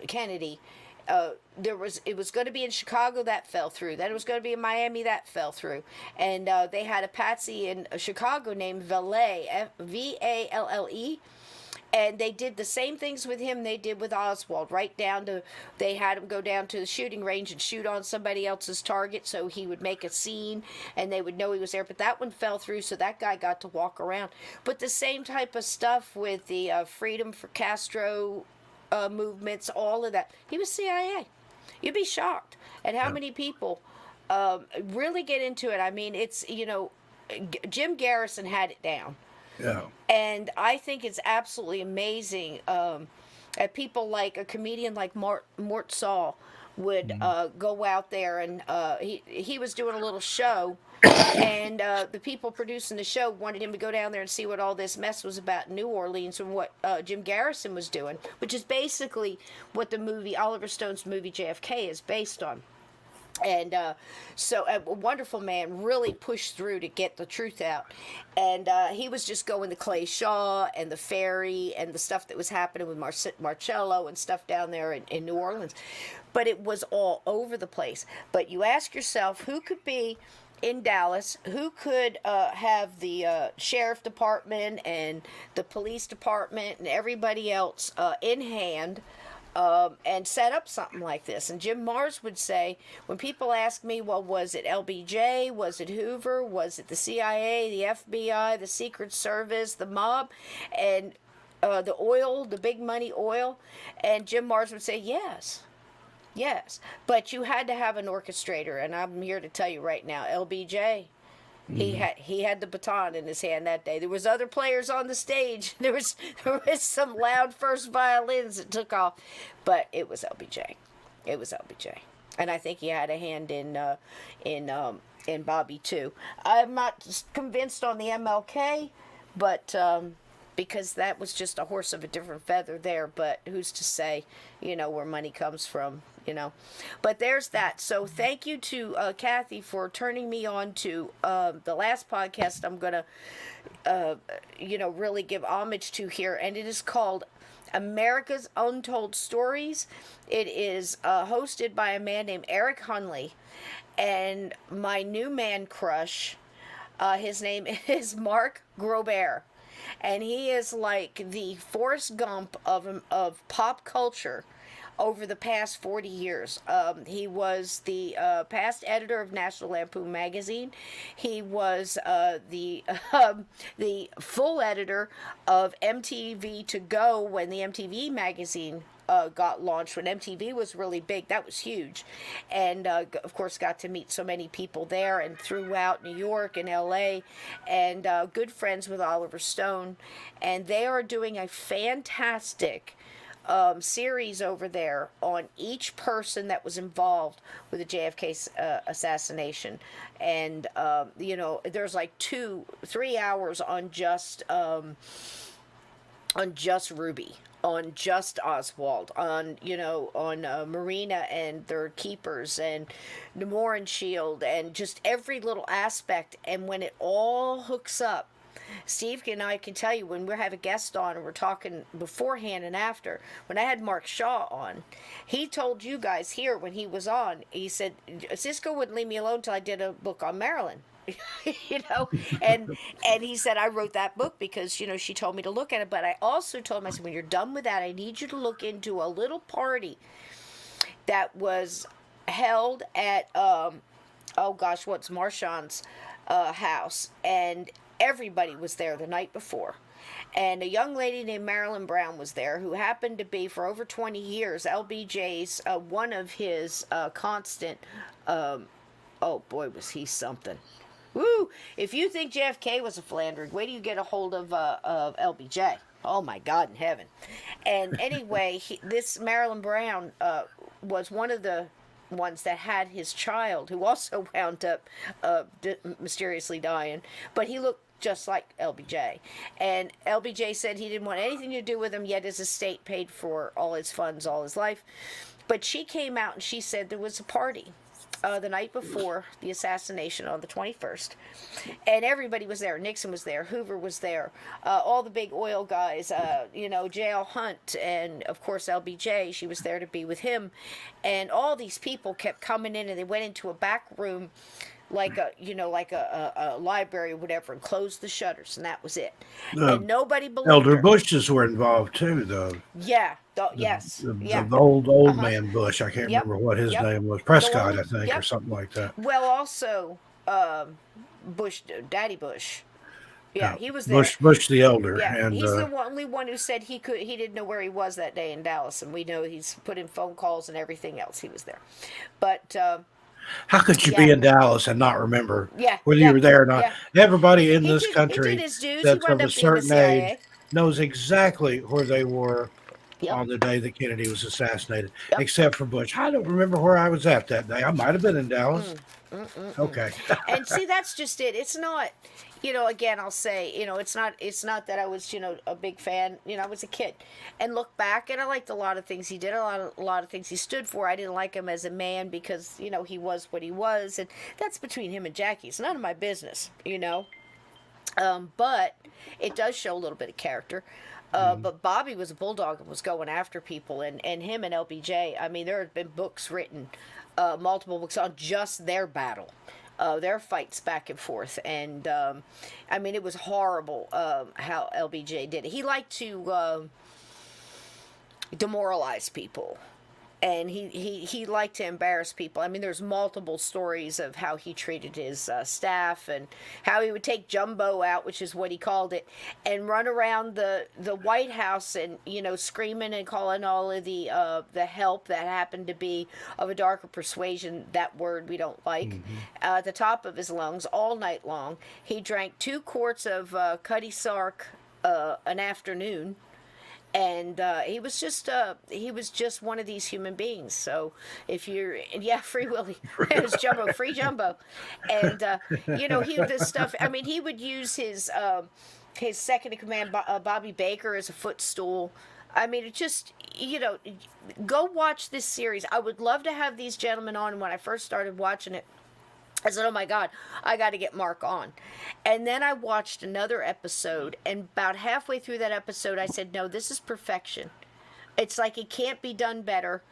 Kennedy. it was going to be in Chicago, that fell through. Then it was going to be in Miami, that fell through. And they had a patsy in Chicago named Valle, Valle, and they did the same things with him they did with Oswald, right down to, they had him go down to the shooting range and shoot on somebody else's target so he would make a scene and they would know he was there. But that one fell through, so that guy got to walk around. But the same type of stuff with the Freedom for Castro movements, all of that. He was CIA. You'd be shocked at how many people really get into it. I mean, it's, Jim Garrison had it down. Yeah. And I think it's absolutely amazing that people like a comedian like Mort Saul would go out there, and he was doing a little show, and the people producing the show wanted him to go down there and see what all this mess was about in New Orleans and what Jim Garrison was doing, which is basically what the movie, Oliver Stone's movie JFK, is based on. And so a wonderful man, really pushed through to get the truth out. And he was just going to Clay Shaw and the ferry and the stuff that was happening with Marcello and stuff down there in New Orleans. But it was all over the place. But you ask yourself, who could be in Dallas, who could have the sheriff department and the police department and everybody else in hand, and set up something like this? And Jim Marrs would say, when people ask me, well, was it LBJ? Was it Hoover? Was it the CIA, the FBI, the Secret Service, the mob, and the oil, the big money oil? And Jim Marrs would say, yes. Yes. But you had to have an orchestrator, and I'm here to tell you right now, LBJ, he had the baton in his hand that day. There was other players on the stage. There was some loud first violins that took off, but it was LBJ. It was LBJ, and I think he had a hand in Bobby too. I'm not convinced on the MLK, but because that was just a horse of a different feather there. But who's to say, where money comes from? But there's that. So thank you to Kathy for turning me on to the last podcast I'm going to, really give homage to here. And it is called America's Untold Stories. It is hosted by a man named Eric Hunley. And my new man crush, his name is Mark Grobert. And he is like the Forrest Gump of pop culture over the past 40 years. He was the past editor of National Lampoon magazine. He was the full editor of MTV To Go when the MTV magazine got launched, when MTV was really big. That was huge. And of course got to meet so many people there and throughout New York and LA, and good friends with Oliver Stone. And they are doing a fantastic series over there on each person that was involved with the JFK assassination. And there's like 2-3 hours on just Ruby, on just Oswald, on Marina and their keepers, and Moore and Shield, and just every little aspect. And when it all hooks up, Steve and I can tell you, when we have a guest on and we're talking beforehand and after, when I had Mark Shaw on, he told you guys here when he was on, he said, Cisco wouldn't leave me alone until I did a book on Marilyn. and he said, I wrote that book because, she told me to look at it. But I also told him, I said, when you're done with that, I need you to look into a little party that was held at, what's Marchand's house. And everybody was there the night before. And a young lady named Marilyn Brown was there, who happened to be, for over 20 years, LBJ's, one of his constant, oh boy, was he something. Woo! If you think JFK was a philanderer, wait till you get a hold of LBJ. Oh my God in heaven. And anyway, this Marilyn Brown was one of the ones that had his child, who also wound up mysteriously dying, but he looked just like LBJ. And LBJ said he didn't want anything to do with him, yet his estate paid for all his funds all his life. But she came out and she said there was a party. the night before the assassination on the 21st, and everybody was there. Nixon was there, Hoover was there, all the big oil guys, J.L. Hunt, and of course LBJ. She was there to be with him, and all these people kept coming in, and they went into a back room like a library or whatever, and closed the shutters, and that was it. The And nobody believed Elder her. Bushes were involved too, though. Yeah. The, Yes. the, Yeah. the old Uh-huh. man Bush. I can't Yep. remember what his Yep. name was. The Prescott, one. I think, or Yep. something like that. Well, also, Bush, Daddy Bush. Yeah, Yeah. he was there. Bush the elder, Yeah, and he's the only one who said he didn't know where he was that day in Dallas, and we know he's put in phone calls and everything else. He was there, but how could you yeah, be in Dallas and not remember yeah, whether you yeah, were there or not? yeah. Everybody in He this did country his dues. He that's wound of a up being the certain age CIA. knows exactly where they were Yep, on the day that Kennedy was assassinated, yep. except for Bush. I don't remember where I was at that day. I might have been in Dallas. Okay. And see, that's just it. It's not, again, I'll say, it's not that I was, a big fan. I was a kid, and look back, and I liked a lot of things he did, a lot of things he stood for. I didn't like him as a man because, he was what he was, and that's between him and Jackie. It's none of my business. But it does show a little bit of character. But Bobby was a bulldog and was going after people, and him and LBJ. I mean, there have been books written, multiple books on just their battle, their fights back and forth, and I mean, it was horrible how LBJ did it. He liked to demoralize people. And he liked to embarrass people. I mean, there's multiple stories of how he treated his staff, and how he would take Jumbo out, which is what he called it, and run around the White House and screaming and calling all of the help that happened to be of a darker persuasion, that word we don't like, at the top of his lungs all night long. He drank 2 quarts of Cutty Sark an afternoon. And he was just one of these human beings. So if you're, Free Willy, it was Jumbo, free Jumbo, and he this stuff. I mean, he would use his second in command, Bobby Baker, as a footstool. I mean, it just, go watch this series. I would love to have these gentlemen on. And when I first started watching it, I said, oh my God, I got to get Mark on. And then I watched another episode, and about halfway through that episode, I said, no, this is perfection. It's like it can't be done better.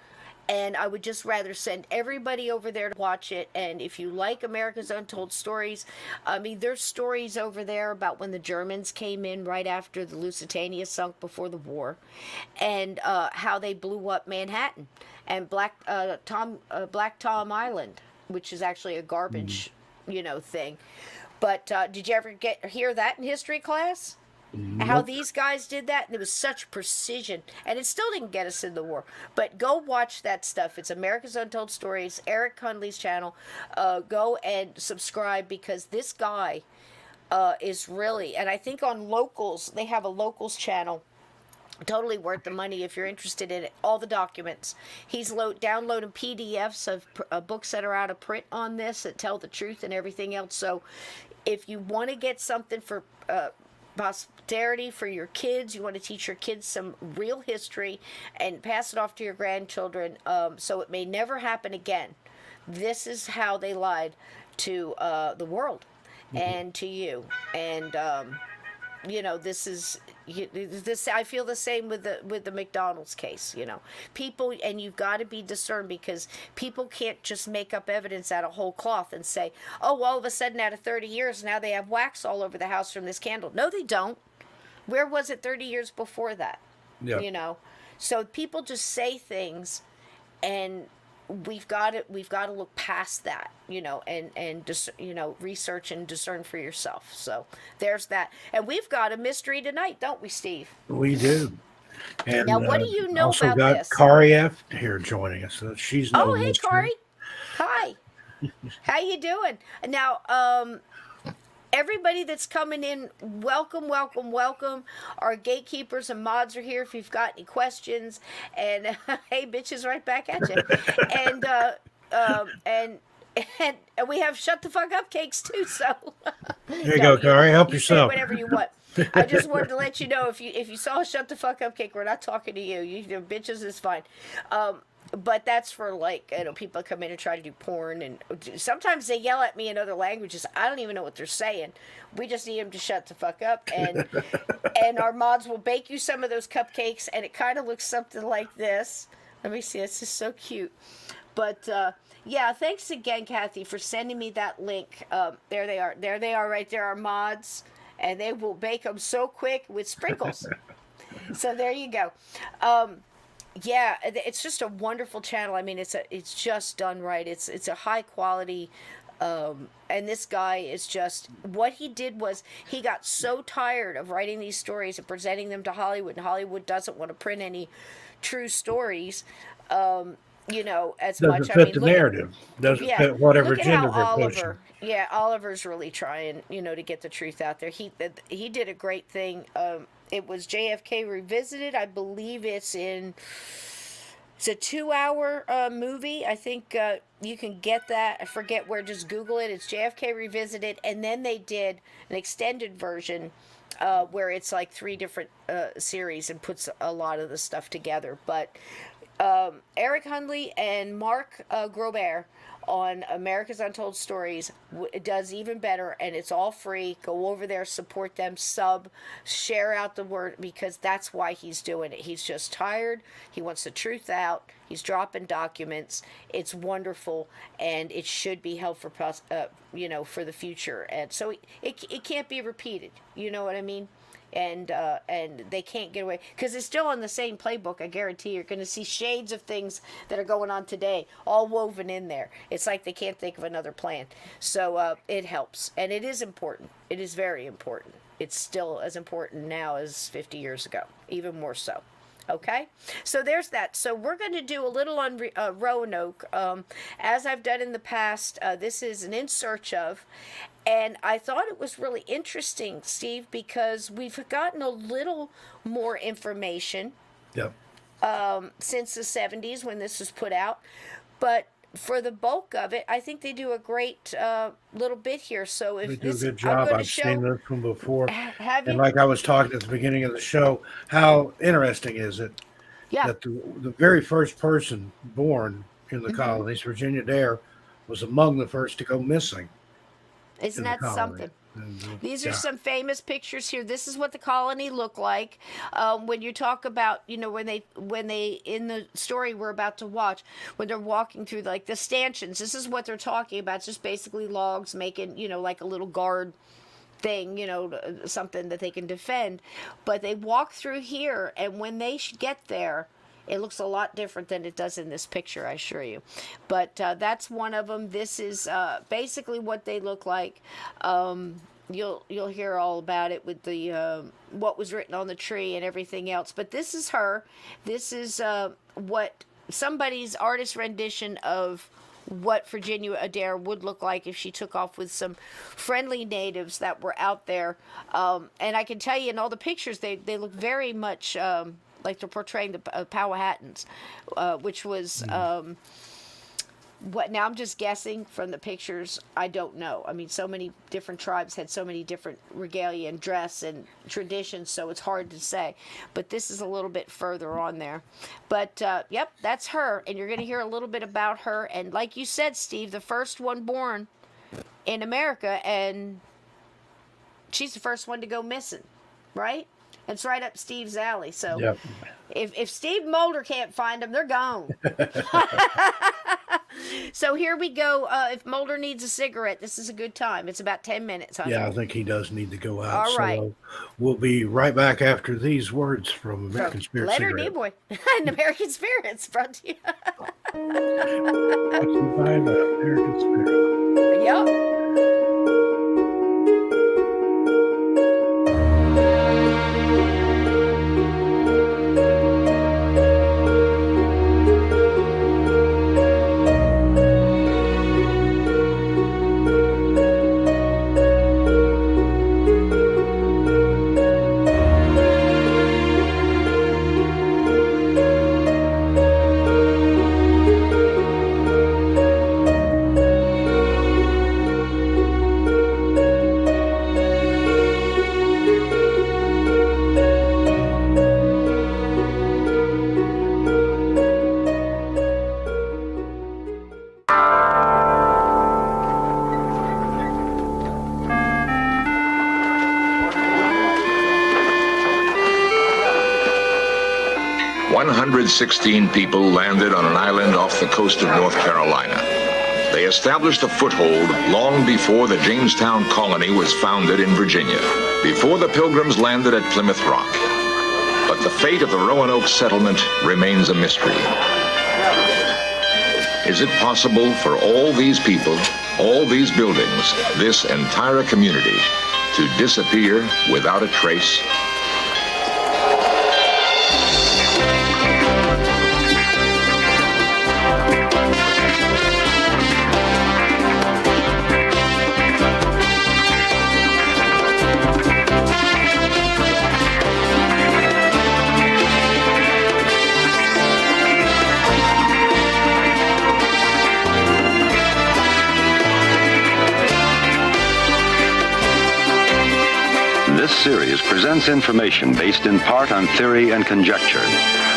And I would just rather send everybody over there to watch it. And if you like America's Untold Stories, I mean, there's stories over there about when the Germans came in right after the Lusitania sunk before the war, and how they blew up Manhattan and Black Tom Island, which is actually a garbage, thing. But did you ever hear that in history class? How Nope. these guys did that, and it was such precision, and it still didn't get us in the war. But go watch that stuff. It's America's Untold Stories, Eric Cunley's channel. Go and subscribe, because this guy is really, and I think on Locals, they have a Locals channel. Totally worth the money if you're interested in it. All the documents. He's downloading PDFs of books that are out of print on this that tell the truth and everything else. So if you want to get something for posterity, for your kids, you want to teach your kids some real history and pass it off to your grandchildren, so it may never happen again. This is how they lied to the world and to you. And this is this. I feel the same with the McDonald's case. People, and you've got to be discerned, because people can't just make up evidence out of whole cloth and say, oh, all of a sudden, out of 30 years, now they have wax all over the house from this candle. No, they don't. Where was it 30 years before that? Yeah. So people just say things, and we've got to look past that, and just, research and discern for yourself. So there's that. And we've got a mystery tonight, don't we, Steve? We do. And Now, what do you know also about got this? Kari F here joining us. So she's no Oh, hey, mystery. Kari. Hi. How you doing? Now, everybody that's coming in, welcome, welcome, welcome. Our gatekeepers and mods are here if you've got any questions. And hey, bitches, right back at you. And we have shut the fuck up cakes too. So There you go, Kari. Help you say yourself. whatever you want. I just wanted to let you know, if you saw a shut the fuck up cake, we're not talking to you. You bitches is fine. but that's for like, people come in and try to do porn, and sometimes they yell at me in other languages. I don't even know what they're saying. We just need them to shut the fuck up, and our mods will bake you some of those cupcakes, and it kind of looks something like this. Let me see. This is so cute. But yeah, thanks again, Kathy, for sending me that link. There they are. There they are, right there. Our mods, and they will bake them so quick with sprinkles. So there you go. Yeah, it's just a wonderful channel. I mean, it's just done right. It's a high quality. And this guy is just, what he did was he got so tired of writing these stories and presenting them to Hollywood, and Hollywood doesn't want to print any true stories. As Doesn't much. fit the narrative. Doesn't fit whatever Look at how gender they're pushing. Oliver. Yeah, Oliver's really trying, to get the truth out there. He did a great thing. It was JFK Revisited. I believe it's a 2-hour movie. I think you can get that. I forget where. Just Google it. It's JFK Revisited, and then they did an extended version where it's like 3 different series and puts a lot of the stuff together. But Eric Hundley and Mark Grobert on America's Untold Stories does even better, and it's all free. Go over there, support them, share out the word, because that's why he's doing it. He's just tired. He wants the truth out. He's dropping documents. It's wonderful, and it should be held for for the future. And so it can't be repeated. You know what I mean? And they can't get away because it's still in the same playbook. I guarantee you're going to see shades of things that are going on today all woven in there. It's like they can't think of another plan. So it helps, and it is important. It is very important. It's still as important now as 50 years ago, even more so. Okay, so there's that. So we're going to do a little on Roanoke, as I've done in the past. This is an In Search Of, and I thought it was really interesting, Steve, because we've gotten a little more information. Yep. Since the 70s when this was put out, but for the bulk of it, I think they do a great little bit here. So if they do a good job. I've seen this one before. Have and you? like I was talking at the beginning of the show, how interesting is it that the very first person born in the colonies, Virginia Dare, was among the first to go missing. Isn't that something? These are some famous pictures here. This is what the colony looked like. When you talk about, when they in the story we're about to watch, when they're walking through like the stanchions, this is what they're talking about. It's just basically logs making, like a little guard thing, something that they can defend. But they walk through here, and when they get there, it looks a lot different than it does in this picture, I assure you. But that's one of them. This is basically what they look like. You'll hear all about it with the what was written on the tree and everything else. But this is her. This is what somebody's artist rendition of what Virginia Adair would look like if she took off with some friendly natives that were out there. And I can tell you in all the pictures, they look very much like they're portraying the Powhatans, which was what. Now I'm just guessing from the pictures. I don't know. I mean, so many different tribes had so many different regalia and dress and traditions, so it's hard to say. But this is a little bit further on there. But yep, that's her, and you're going to hear a little bit about her. And like you said, Steve, the first one born in America, and she's the first one to go missing, right? It's right up Steve's alley. So yep. if Steve Mulder can't find them, they're gone. So here we go. If Mulder needs a cigarette, this is a good time. It's about 10 minutes. Yeah, I think he does need to go out. All right. We'll be right back after these words from American Spirit Leonard Cigarette. Nimoy and American Spirits brought to you. By American Spirit. Yep. 116 people landed on an island off the coast of North Carolina. They established a foothold long before the Jamestown colony was founded in Virginia, before the Pilgrims landed at Plymouth Rock. But the fate of the Roanoke settlement remains a mystery. Is it possible for all these people, all these buildings, this entire community, to disappear without a trace? This series presents information based in part on theory and conjecture.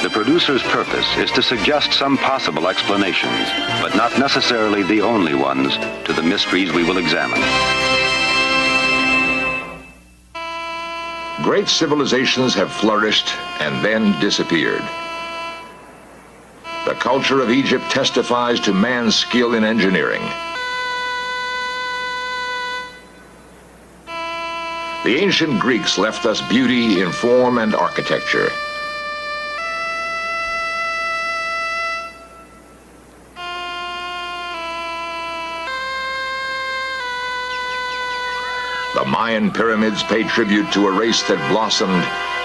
The producer's purpose is to suggest some possible explanations, but not necessarily the only ones, to the mysteries we will examine. Great civilizations have flourished and then disappeared. The culture of Egypt testifies to man's skill in engineering. The ancient Greeks left us beauty in form and architecture. The Mayan pyramids pay tribute to a race that blossomed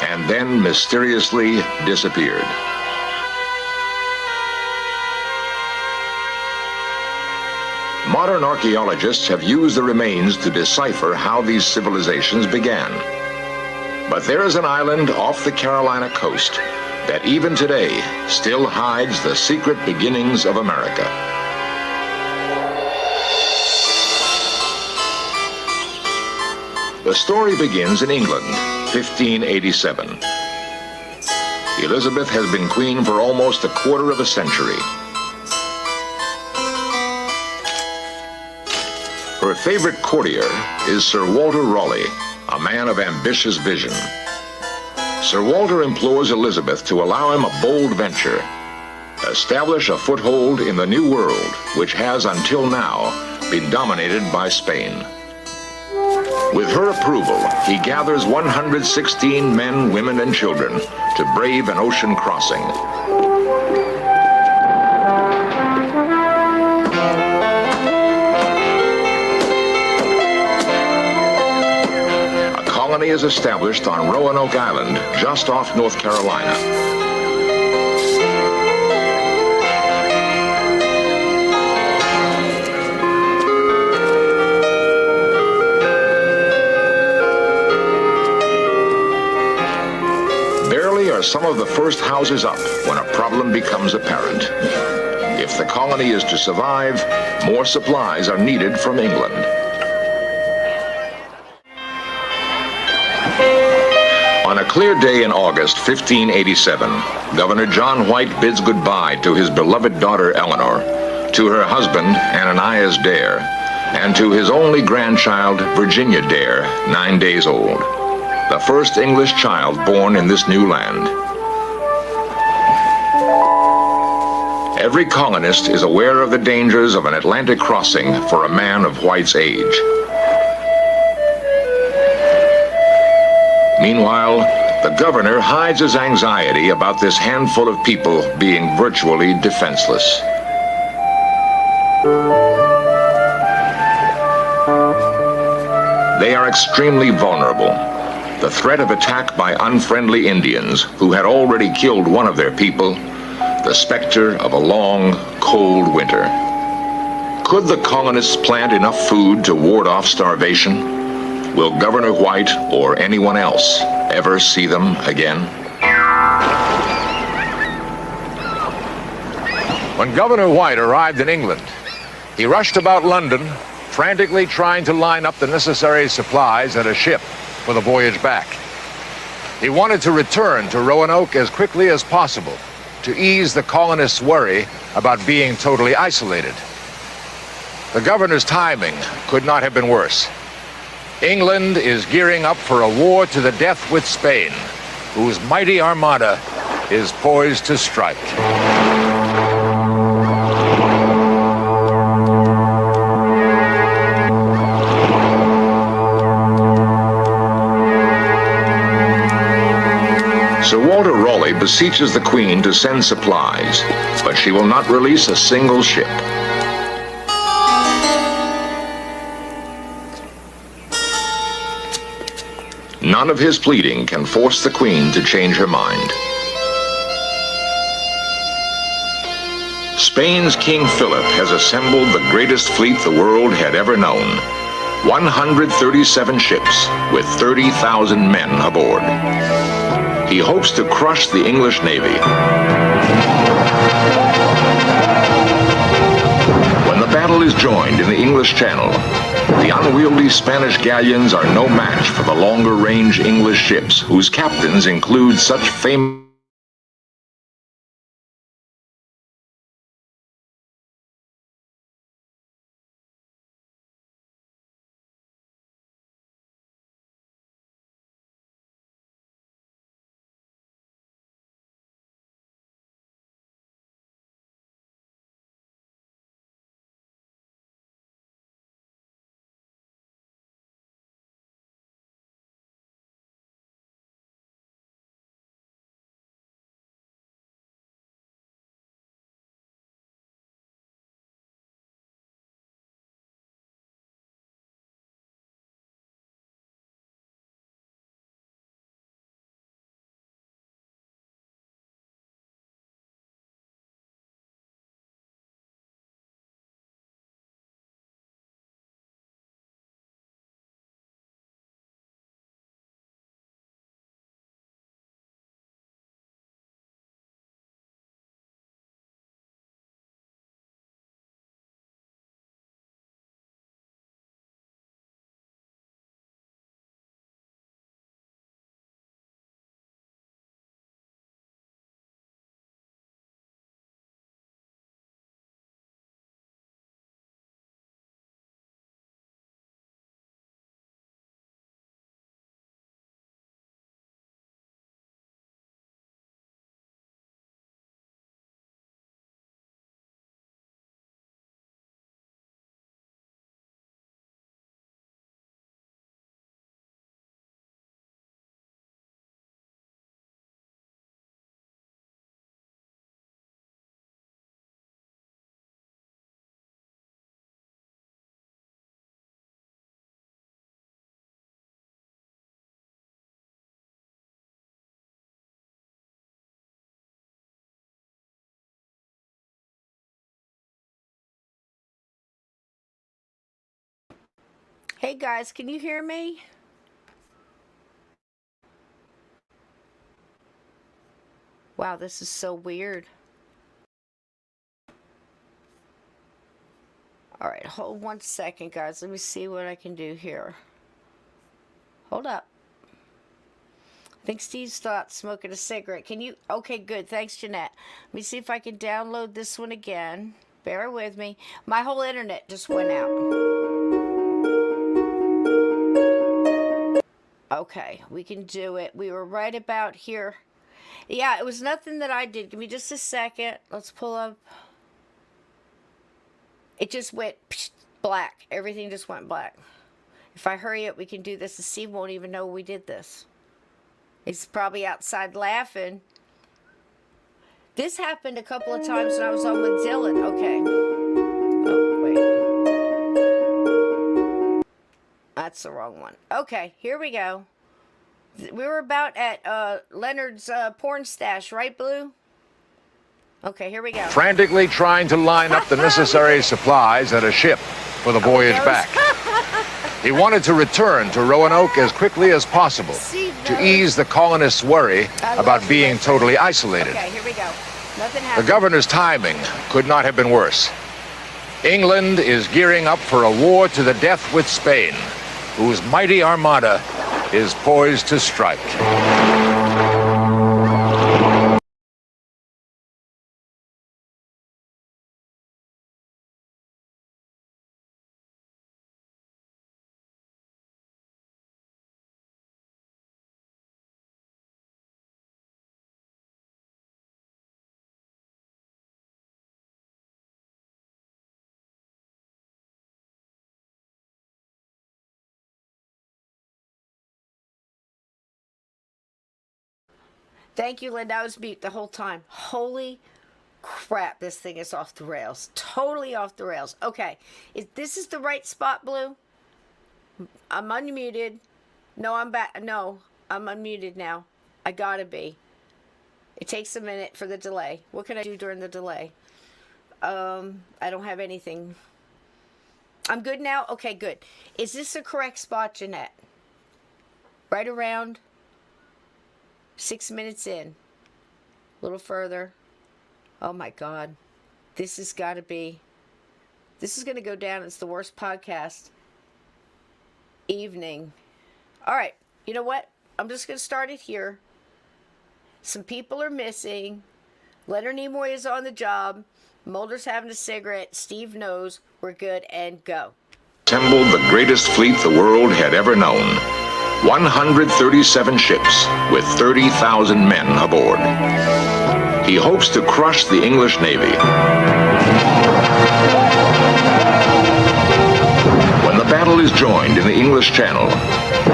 and then mysteriously disappeared. Modern archaeologists have used the remains to decipher how these civilizations began. But there is an island off the Carolina coast that even today still hides the secret beginnings of America. The story begins in England, 1587. Elizabeth has been queen for almost a quarter of a century. Her favorite courtier is Sir Walter Raleigh, a man of ambitious vision. Sir Walter implores Elizabeth to allow him a bold venture, establish a foothold in the New World, which has until now been dominated by Spain. With her approval, he gathers 116 men, women, and children to brave an ocean crossing. Is established on Roanoke Island, just off North Carolina. Barely are some of the first houses up when a problem becomes apparent. If the colony is to survive, more supplies are needed from England. On a clear day in August 1587, Governor John White bids goodbye to his beloved daughter Eleanor, to her husband Ananias Dare, and to his only grandchild Virginia Dare, 9 days old, the first English child born in this new land. Every colonist is aware of the dangers of an Atlantic crossing for a man of White's age. Meanwhile, the governor hides his anxiety about this handful of people being virtually defenseless. They are extremely vulnerable. The threat of attack by unfriendly Indians who had already killed one of their people, the specter of a long, cold winter. Could the colonists plant enough food to ward off starvation? Will Governor White or anyone else ever see them again? When Governor White arrived in England, he rushed about London, frantically trying to line up the necessary supplies and a ship for the voyage back. He wanted to return to Roanoke as quickly as possible to ease the colonists' worry about being totally isolated. The governor's timing could not have been worse. England is gearing up for a war to the death with Spain, whose mighty armada is poised to strike. Sir Walter Raleigh beseeches the Queen to send supplies, but she will not release a single ship. None of his pleading can force the Queen to change her mind. Spain's King Philip has assembled the greatest fleet the world had ever known. 137 ships with 30,000 men aboard. He hopes to crush the English Navy. When the battle is joined in the English Channel, the unwieldy Spanish galleons are no match for the longer-range English ships, whose captains include such famous Hey guys, can you hear me? Wow, this is so weird. All right, hold 1 second, guys. Let me see what I can do here. Hold up. I think Steve's still out smoking a cigarette. Can you? Okay, good. Thanks, Jeanette. Let me see if I can download this one again. Bear with me. My whole internet just went out. Okay, we can do it. We were right about here. Yeah, it was nothing that I did. Give me just a second. Let's pull up. It just went black. Everything just went black. If I hurry up, we can do this. And Steve won't even know we did this. He's probably outside laughing. This happened a couple of times when I was on with Dylan. Okay. Oh, wait. That's the wrong one. Okay, here we go. We were about at Leonard's porn stash, right, Blue? Okay, here we go. frantically trying to line up the necessary supplies and a ship for the voyage back. He wanted to return to Roanoke as quickly as possible to ease the colonists' worry about being totally isolated. Okay, here we go. Nothing The happened. governor's timing could not have been worse. England is gearing up for a war to the death with Spain, whose mighty armada is poised to strike. Thank you, Linda. I was mute the whole time. Holy crap, this thing is off the rails. Totally off the rails. Okay, this is the right spot, Blue? I'm unmuted. No, I'm back. No, I'm unmuted now. I gotta be. It takes a minute for the delay. What can I do during the delay? I don't have anything. I'm good now? Okay, good. Is this the correct spot, Jeanette? Right around 6 minutes in. A little further. Oh my God. This has got to be. This is going to go down as the worst podcast evening. All right. You know what? I'm just going to start it here. Some people are missing. Leonard Nimoy is on the job. Mulder's having a cigarette. Steve knows. We're good, and go. Assembled the greatest fleet the world had ever known. 137 ships with 30,000 men aboard. He hopes to crush the English Navy. When the battle is joined in the English Channel,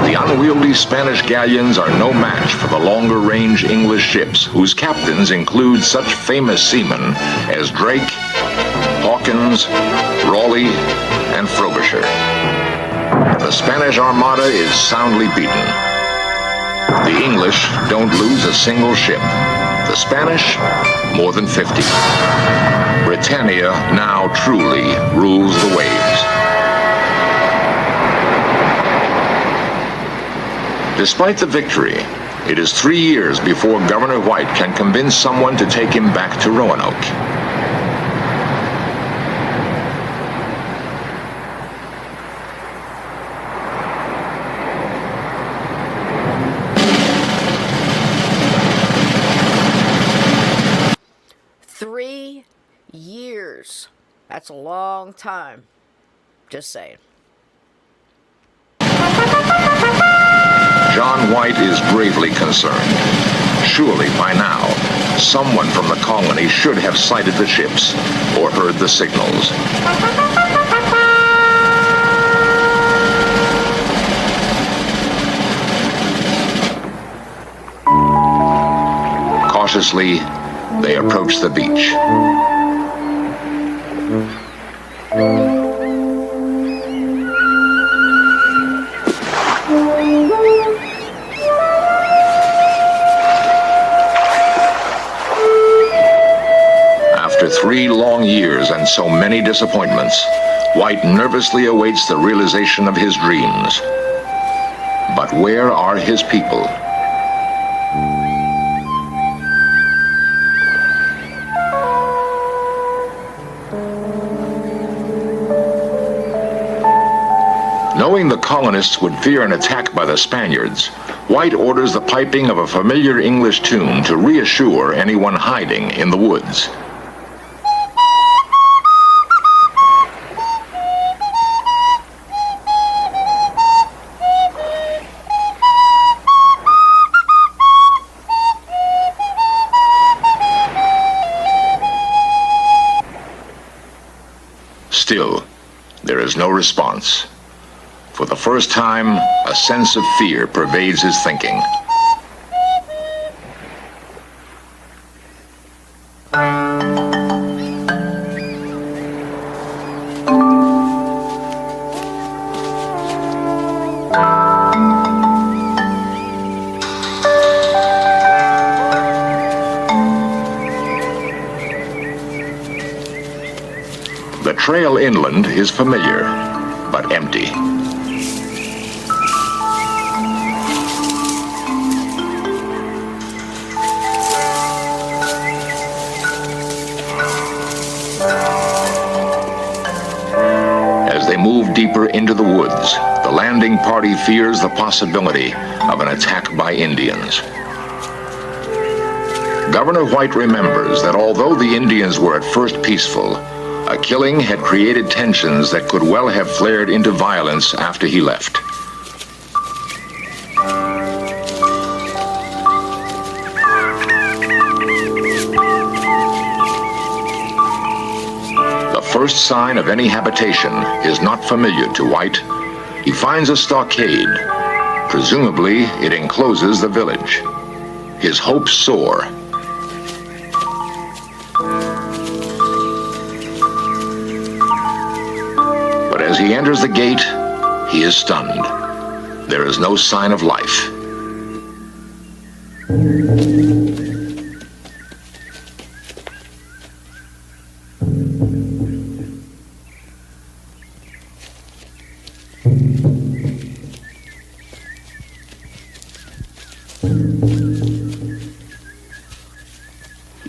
the unwieldy Spanish galleons are no match for the longer-range English ships, whose captains include such famous seamen as Drake, Hawkins, Raleigh, and Frobisher. The Spanish Armada is soundly beaten. The English don't lose a single ship. The Spanish, more than 50. Britannia now truly rules the waves. Despite the victory, it is 3 years before Governor White can convince someone to take him back to Roanoke. That's a long time. Just saying. John White is gravely concerned. Surely by now, someone from the colony should have sighted the ships or heard the signals. Cautiously, they approach the beach. After 3 long years and so many disappointments, White nervously awaits the realization of his dreams. But where are his people? Knowing the colonists would fear an attack by the Spaniards, White orders the piping of a familiar English tune to reassure anyone hiding in the woods. Still, there is no response. For the first time, a sense of fear pervades his thinking. The trail inland is familiar, but empty. As they move deeper into the woods, the landing party fears the possibility of an attack by Indians. Governor White remembers that although the Indians were at first peaceful, a killing had created tensions that could well have flared into violence after he left. The first sign of any habitation is not familiar to White. He finds a stockade. Presumably, it encloses the village. his hopes soar. But as he enters the gate, he is stunned. There is no sign of life.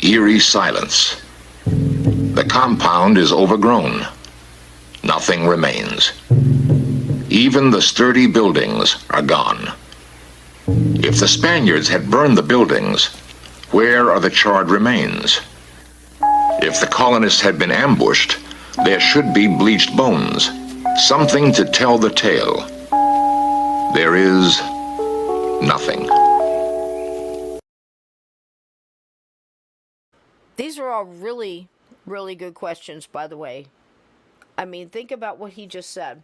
Eerie silence. The compound is overgrown. Nothing remains. Even the sturdy buildings are gone. If the Spaniards had burned the buildings, where are the charred remains? If the colonists had been ambushed, there should be bleached bones, something to tell the tale. There is nothing. These are all really, really good questions, by the way. I mean, think about what he just said.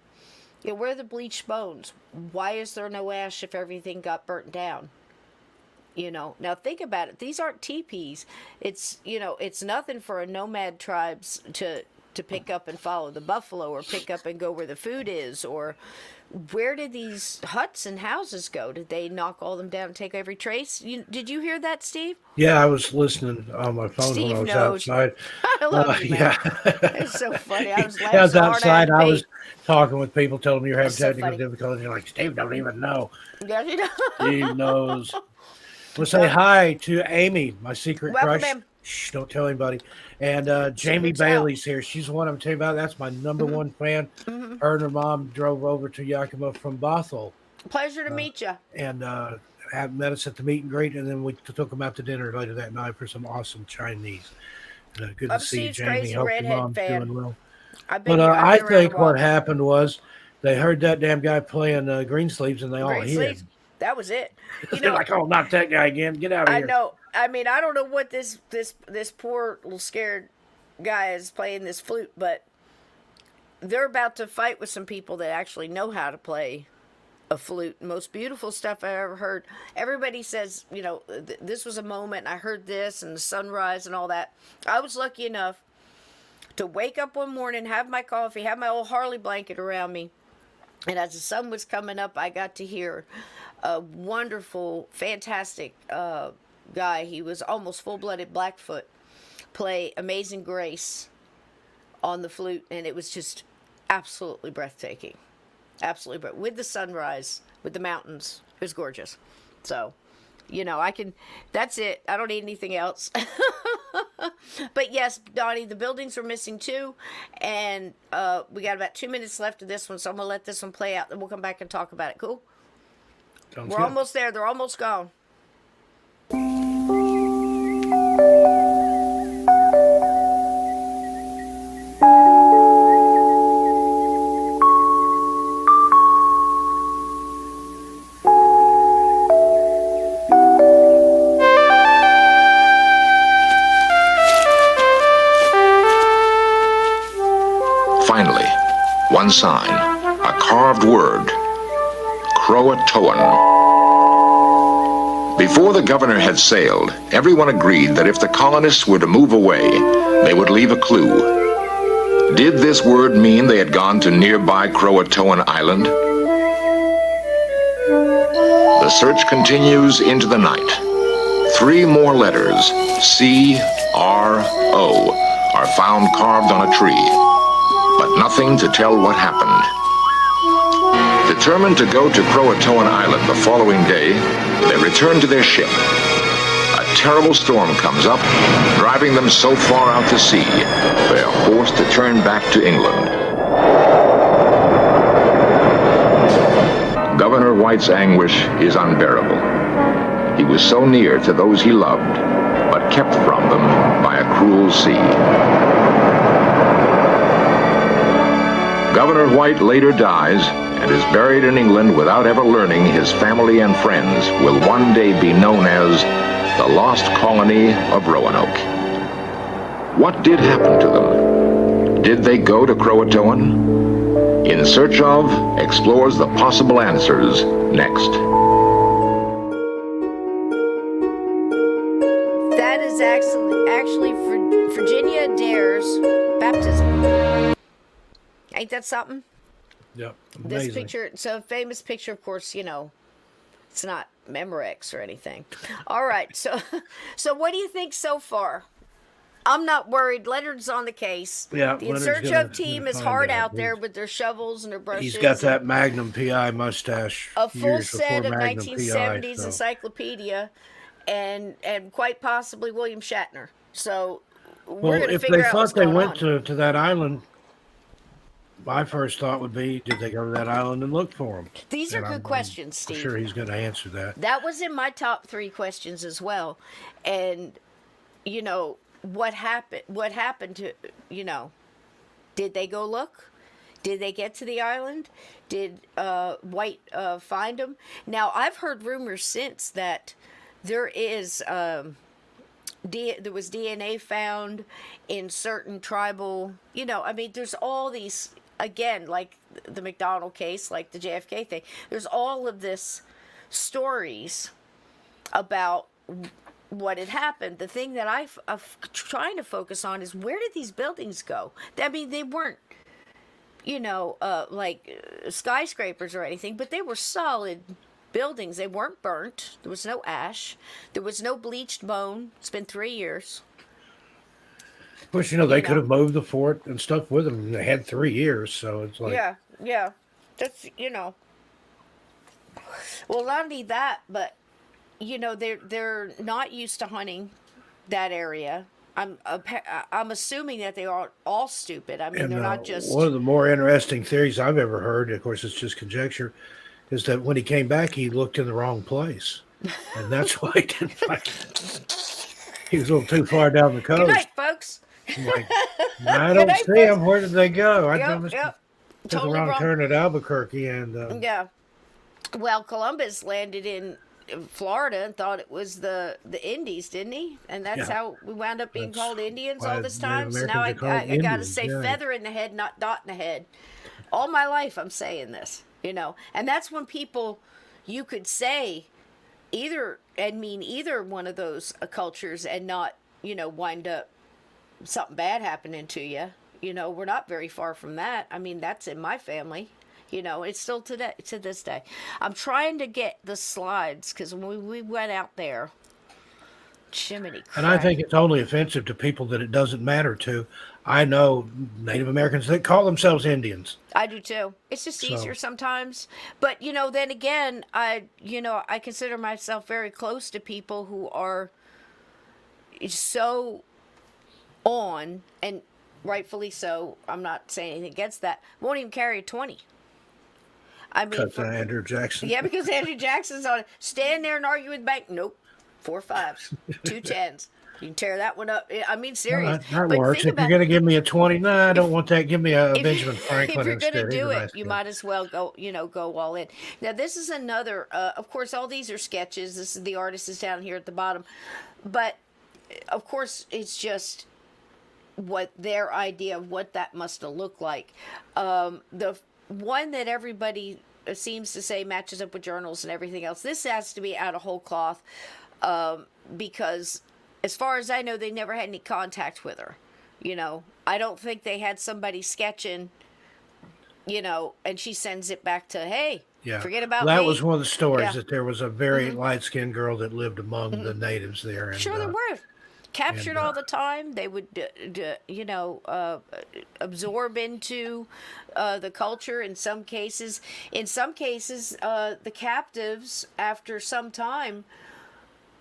Yeah, where are the bleached bones? Why is there no ash if everything got burnt down? You know, now think about it. These aren't teepees. It's, you know, it's nothing for a nomad tribes to pick up and follow the buffalo, or pick up and go where the food is, or where did these huts and houses go? Did they knock all them down and take every trace? Did you hear that, Steve? Yeah, I was listening on my phone Steve when I was knows. outside. I love you, man. Yeah. It's so funny. I was laughing I was so hard outside. I I had was to talking with people, telling them you're having That's so technical funny. difficulties. You're like, Steve don't even know. pee. Yeah, you know. Steve knows. We'll say hi to Amy, my secret Welcome, crush. ma'am. Shh, don't tell anybody. And Jamie Secrets out. Bailey's here. She's the one I'm telling you about. That's my number one fan. Mhm. Her and her mom drove over to Yakima from Bothell Pleasure to meet you. and met us at the meet and greet. And then we took them out to dinner later that night for some awesome Chinese. Good to see you, Steve's Jamie. crazy Hope your redhead mom's fan. doing well. I've been But here. I I've been around think a while. what happened was they heard that damn guy playing Greensleeves and they all Green hid. sleeves. That was it. You They're know, like, oh, not that guy again. Get out of I here. know. I mean, I don't know what this poor little scared guy is playing this flute, but they're about to fight with some people that actually know how to play a flute. Most beautiful stuff I ever heard. Everybody says, you know, this was a moment, and I heard this and the sunrise and all that. I was lucky enough to wake up one morning, have my coffee, have my old Harley blanket around me, and as the sun was coming up, I got to hear a wonderful, fantastic guy. He was almost full-blooded Blackfoot, play Amazing Grace on the flute, and it was just absolutely breathtaking. Absolutely, but with the sunrise, with the mountains, it was gorgeous. So, you know, that's it. I don't need anything else. But yes, Donnie, the buildings are missing too, and we got about 2 minutes left of this one, so I'm gonna let this one play out, then we'll come back and talk about it. Cool? Sounds We're good. almost there. They're almost gone. Finally, one sign, a carved word, Croatoan. Before the governor had sailed, everyone agreed that if the colonists were to move away, they would leave a clue. Did this word mean they had gone to nearby Croatoan Island? The search continues into the night. 3 more letters, C-R-O, are found carved on a tree, but nothing to tell what happened. Determined to go to Croatoan Island the following day, they return to their ship. A terrible storm comes up, driving them so far out to sea, they are forced to turn back to England. Governor White's anguish is unbearable. He was so near to those he loved, but kept from them by a cruel sea. Governor White later dies and is buried in England without ever learning his family and friends will one day be known as the lost colony of Roanoke. What did happen to them? Did they go to Croatoan? In Search of explores the possible answers next. actually Virginia dares baptism. Ain't that something? Yep. This Amazing. picture, it's a famous picture, of course, it's not Memorex or anything. All right, so what do you think so far? I'm not worried. Leonard's on the case. Yeah, The Leonard's Insurgent gonna team is find hard out. out there with their shovels and their brushes. He's got that Magnum PI mustache. a full years set before of Magnum 1970s PI, so. encyclopedia, and quite possibly William Shatner. So we're Well, going to if figure they out what's thought they going went on. to that island, my first thought would be, did they go to that island and look for him? These are And good questions, I'm Steve. sure he's going to answer that. That was in my top 3 questions as well. And, what happened to, did they go look? Did they get to the island? Did White find them? Now, I've heard rumors since that there is, there was DNA found in certain tribal, there's all these, again, like the McDonald case, like the JFK thing, there's all of this stories about what had happened. The thing that I'm trying to focus on is, where did these buildings go? I mean, they weren't, like skyscrapers or anything, but they were solid buildings. They weren't burnt. There was no ash. There was no bleached bone. It's been 3 years. Of course, they could have moved the fort and stuff with them. They had 3 years, so it's like... Yeah. That's, Well, not only that, but, they're not used to hunting that area. I'm assuming that they are all stupid. I mean, And they're not just... one of the more interesting theories I've ever heard, of course, it's just conjecture, is that when he came back, he looked in the wrong place. And that's why he didn't find it. He was a little too far down the coast. Good night, folks. I'm like, I don't see them. Where did they go? I Yep. took Totally the wrong wrong. turn at Albuquerque. And Yeah. Well, Columbus landed in Florida and thought it was the Indies, didn't he? And that's how we wound up being called Indians all this time. So now I got to Indians, say feather in the head, not dot in the head. All my life I'm saying this, And that's when people, you could say either one of those cultures and not, wind up something bad happening to you. We're not very far from that. I mean, that's in my family. It's still to this day. I'm trying to get the slides because when we went out there, Jiminy Christ. And I think it's only offensive to people that it doesn't matter to. I know Native Americans that call themselves Indians. I do too. It's just easier sometimes. But, then again, I consider myself very close to people who are so on, and rightfully so, I'm not saying anything against that, won't even carry a 20. I mean, Because Andrew Jackson. Yeah, because Andrew Jackson's on it. Stand there and argue with the bank. Nope. 4 5s, 2 10s. You can tear that one up. I mean, serious. That But works. think If you're going to give me a 20, no, I don't want that. Give me a Benjamin Franklin if you're instead. going to do He's a it, nice you guy. might as well go all in. Now, this is another, of course, all these are sketches. This is the artist is down here at the bottom. But, of course, it's just what their idea of what that must have looked like. The one that everybody seems to say matches up with journals and everything else, this has to be out of whole cloth, because as far as I know, they never had any contact with her. I don't think they had somebody sketching, and she sends it back to, hey, forget about me. That was one of the stories, Yeah. that there was a very light-skinned girl that lived among the natives there. And, Sure, there were. Captured all the time. They would, absorb into the culture in some cases. In some cases, the captives, after some time,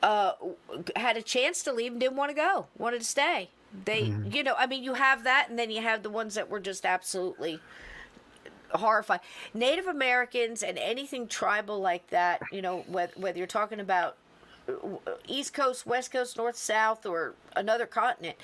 had a chance to leave and didn't want to go, wanted to stay. They, you have that, and then you have the ones that were just absolutely horrified. Native Americans and anything tribal like that, whether you're talking about East Coast, West Coast, North, South, or another continent,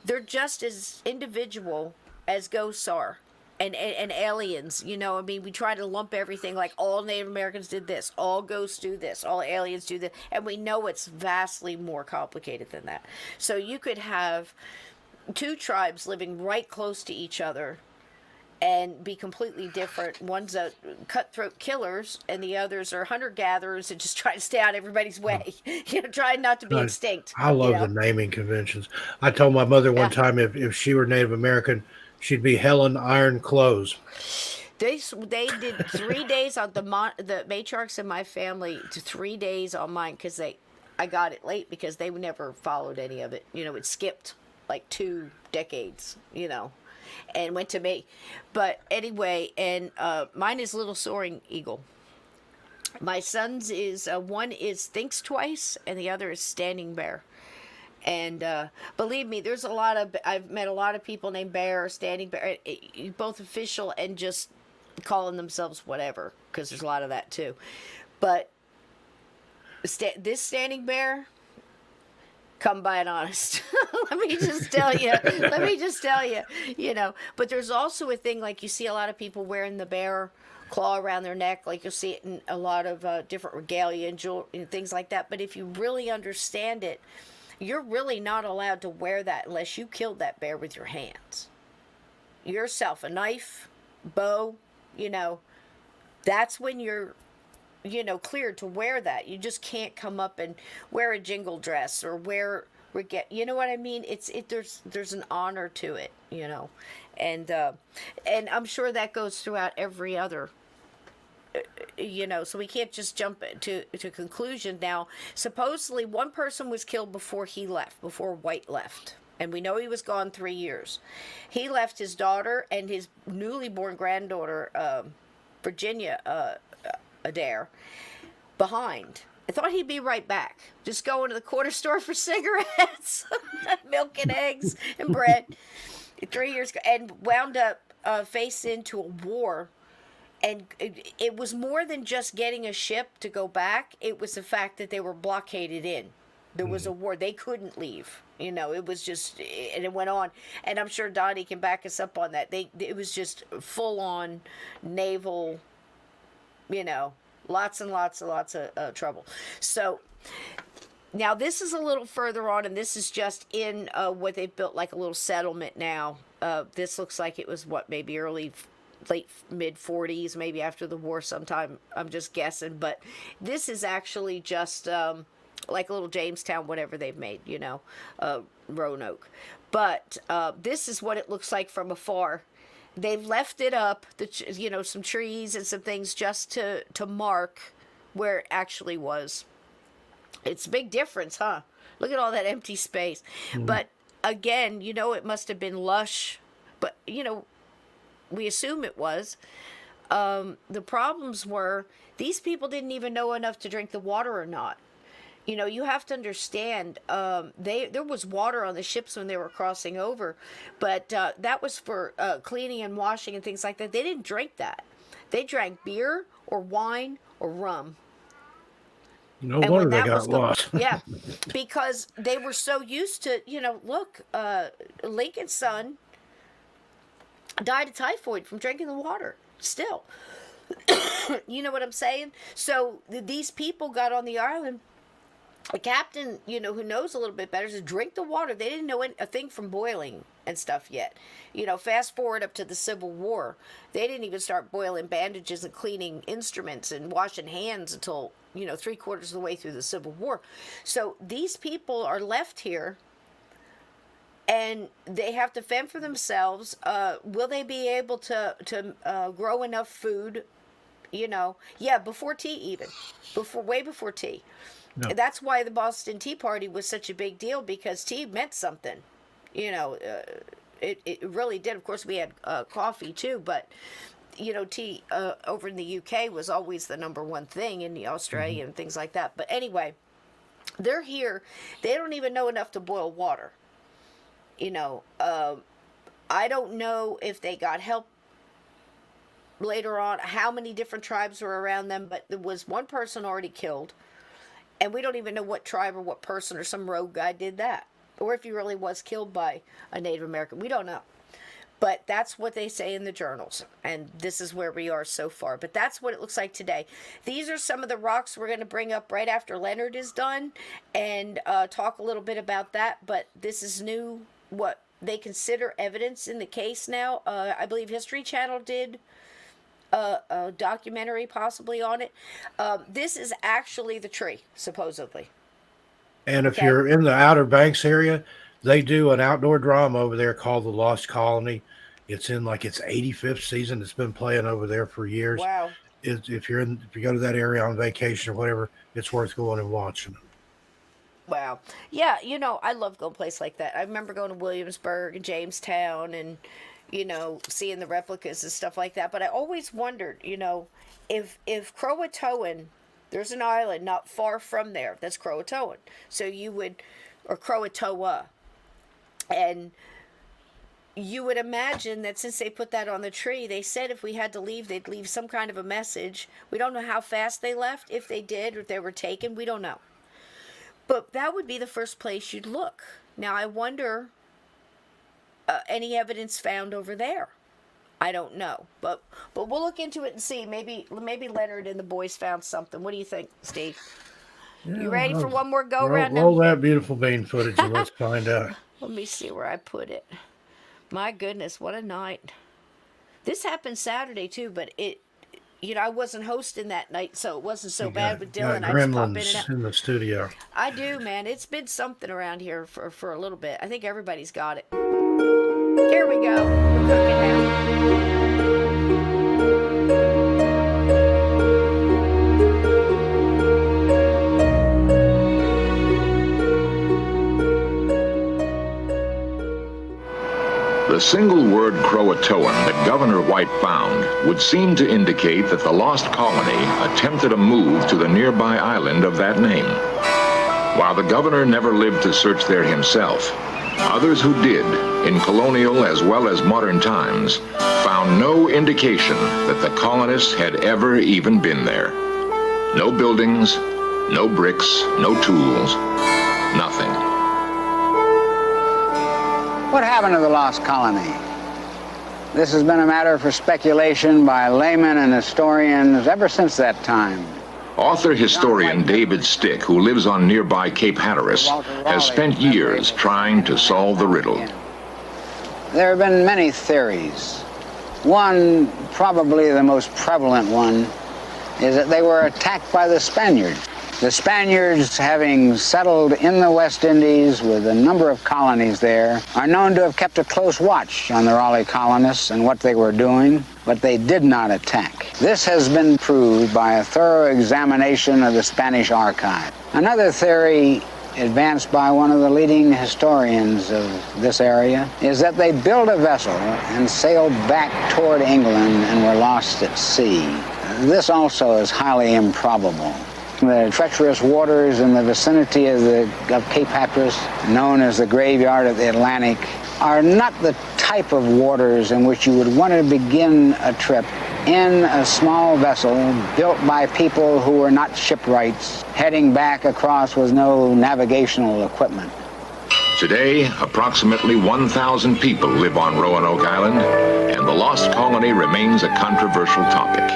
they're just as individual as ghosts are. And aliens, we try to lump everything like all Native Americans did this, all ghosts do this, all aliens do this, and we know it's vastly more complicated than that. So you could have 2 tribes living right close to each other, and be completely different. One's a cutthroat killers, and the others are hunter gatherers that just try to stay out of everybody's way. Trying not to be I, extinct. I love the naming conventions. I told my mother one Yeah. time if she were Native American, she'd be Helen Iron Clothes. They did 3 days on the matriarchs in my family to 3 days on mine because I got it late because they never followed any of it. It skipped like 2 decades. And went to me. But anyway, and mine is Little Soaring Eagle. My son's is one is Thinks Twice, and the other is Standing Bear. And believe me, I've met a lot of people named Bear or Standing Bear, both official and just calling themselves whatever, because there's a lot of that too. But this Standing Bear, come by it honest. Let me just tell you. But there's also a thing, like you see a lot of people wearing the bear claw around their neck, like you'll see it in a lot of different regalia and jewelry and things like that. But if you really understand it, you're really not allowed to wear that unless you killed that bear with your hands. Yourself, a knife, bow, that's when you're cleared to wear that. You just can't come up and wear a jingle dress or wear you know what I mean? There's an honor to it, and I'm sure that goes throughout every other, so we can't just jump to conclusion. Now, supposedly one person was killed before White left. And we know he was gone 3 years. He left his daughter and his newly born granddaughter, Virginia Adair, behind. I thought he'd be right back. Just going to the corner store for cigarettes, milk and eggs and bread. 3 years ago, and wound up face into a war. And it was more than just getting a ship to go back. It was the fact that they were blockaded in. There was a war. They couldn't leave. It was just, and it went on. And I'm sure Donnie can back us up on that. It was just full on naval, lots and lots and lots of trouble. So now this is a little further on, and this is just in what they built like a little settlement now. This looks like it was maybe late mid 40s, maybe after the war sometime. I'm just guessing, but this is actually just like a little Jamestown, whatever they've made, Roanoke. But this is what it looks like from afar. They've left it up, some trees and some things just to mark where it actually was. It's a big difference, huh? Look at all that empty space. Mm-hmm. But again, it must have been lush, but we assume it was. The problems were these people didn't even know enough to drink the water or not. You have to understand, there was water on the ships when they were crossing over, but that was for cleaning and washing and things like that. They didn't drink that. They drank beer or wine or rum. No wonder they got lost. Yeah, because they were so used to, look, Lincoln's son died of typhoid from drinking the water still. You know what I'm saying? So these people got on the island. The captain, who knows a little bit better, said drink the water. They didn't know a thing from boiling and stuff yet. Fast forward up to the Civil War. They didn't even start boiling bandages and cleaning instruments and washing hands until, 3/4 of the way through the Civil War. So these people are left here and they have to fend for themselves. Will they be able to grow enough food? Yeah, before tea even. Way before tea. No. That's why the Boston Tea Party was such a big deal, because tea meant something. It really did. Of course, we had coffee too, but tea over in the UK was always the number one thing, in the Australia and things like that. But anyway, they're here. They don't even know enough to boil water. I don't know if they got help later on, how many different tribes were around them, but there was one person already killed. And we don't even know what tribe or what person or some rogue guy did that. Or if he really was killed by a Native American. We don't know. But that's what they say in the journals. And this is where we are so far. But that's what it looks like today. These are some of the rocks we're going to bring up right after Leonard is done. And talk a little bit about that. But this is new, what they consider evidence in the case now. I believe History Channel did a documentary possibly on it. This is actually the tree, supposedly. And if Okay. you're in the Outer Banks area, they do an outdoor drama over there called The Lost Colony. It's in like its 85th season. It's been playing over there for years. Wow. If you go to that area on vacation or whatever, it's worth going and watching. Wow. Yeah, I love going to places like that. I remember going to Williamsburg and Jamestown and, seeing the replicas and stuff like that. But I always wondered, if Croatoan, there's an island not far from there that's Croatoan. So or Croatoa. And you would imagine that since they put that on the tree, they said if we had to leave, they'd leave some kind of a message. We don't know how fast they left, if they did, or if they were taken. We don't know. But that would be the first place you'd look. Now, I wonder any evidence found over there. I don't know. But we'll look into it and see. Maybe Leonard and the boys found something. What do you think, Steve? Yeah, you ready for one more go-around? Roll that beautiful bean footage and let's find out. Let me see where I put it. My goodness, what a night. This happened Saturday, too, but I wasn't hosting that night, so it wasn't so bad with Dylan. I just pop in and out. In the studio. I do, man. It's been something around here for a little bit. I think everybody's got it. Here we go. We're cooking now. The single word Croatoan that Governor White found would seem to indicate that the lost colony attempted a move to the nearby island of that name. While the governor never lived to search there himself, others who did, in colonial as well as modern times, found no indication that the colonists had ever even been there. No buildings, no bricks, no tools, nothing. What happened to the lost colony? This has been a matter for speculation by laymen and historians ever since that time. Author-historian David Stick, who lives on nearby Cape Hatteras, has spent years trying to solve the riddle. There have been many theories. One, probably the most prevalent one, is that they were attacked by the Spaniards. The Spaniards, having settled in the West Indies with a number of colonies there, are known to have kept a close watch on the Raleigh colonists and what they were doing, but they did not attack. This has been proved by a thorough examination of the Spanish archive. Another theory advanced by one of the leading historians of this area is that they built a vessel and sailed back toward England and were lost at sea. This also is highly improbable. The treacherous waters in the vicinity of Cape Hatteras, known as the graveyard of the Atlantic, are not the type of waters in which you would want to begin a trip in a small vessel built by people who were not shipwrights, heading back across with no navigational equipment. Today, approximately 1,000 people live on Roanoke Island, and the lost colony remains a controversial topic.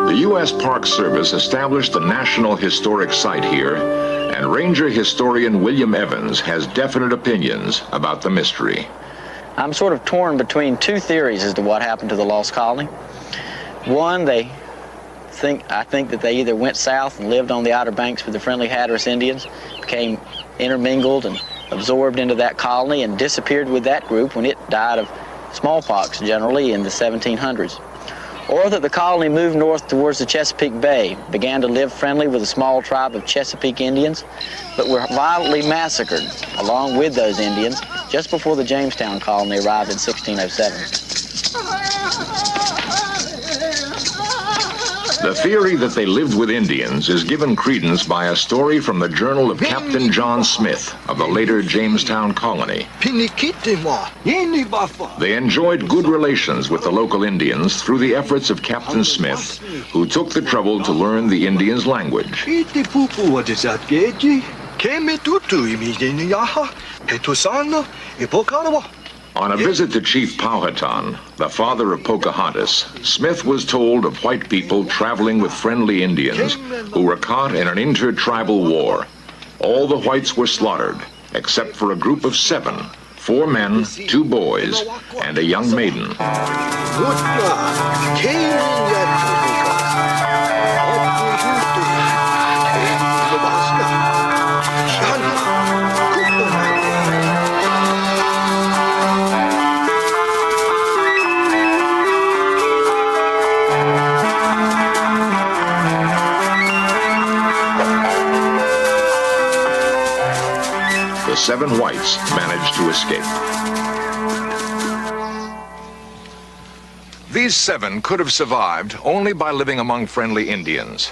The U.S. Park Service established a National Historic Site here, and Ranger historian William Evans has definite opinions about the mystery. I'm sort of torn between two theories as to what happened to the lost colony. One, I think that they either went south and lived on the Outer Banks with the friendly Hatteras Indians, became intermingled and absorbed into that colony and disappeared with that group when it died of smallpox generally in the 1700s. Or that the colony moved north towards the Chesapeake Bay, began to live friendly with a small tribe of Chesapeake Indians, but were violently massacred along with those Indians just before the Jamestown colony arrived in 1607. The theory that they lived with Indians is given credence by a story from the journal of Captain John Smith of the later Jamestown colony. They enjoyed good relations with the local Indians through the efforts of Captain Smith, who took the trouble to learn the Indians' language. On a visit to Chief Powhatan, the father of Pocahontas, Smith was told of white people traveling with friendly Indians who were caught in an intertribal war. All the whites were slaughtered, except for a group of 7, 4 men, 2 boys, and a young maiden. The 7 whites managed to escape. These 7 could have survived only by living among friendly Indians.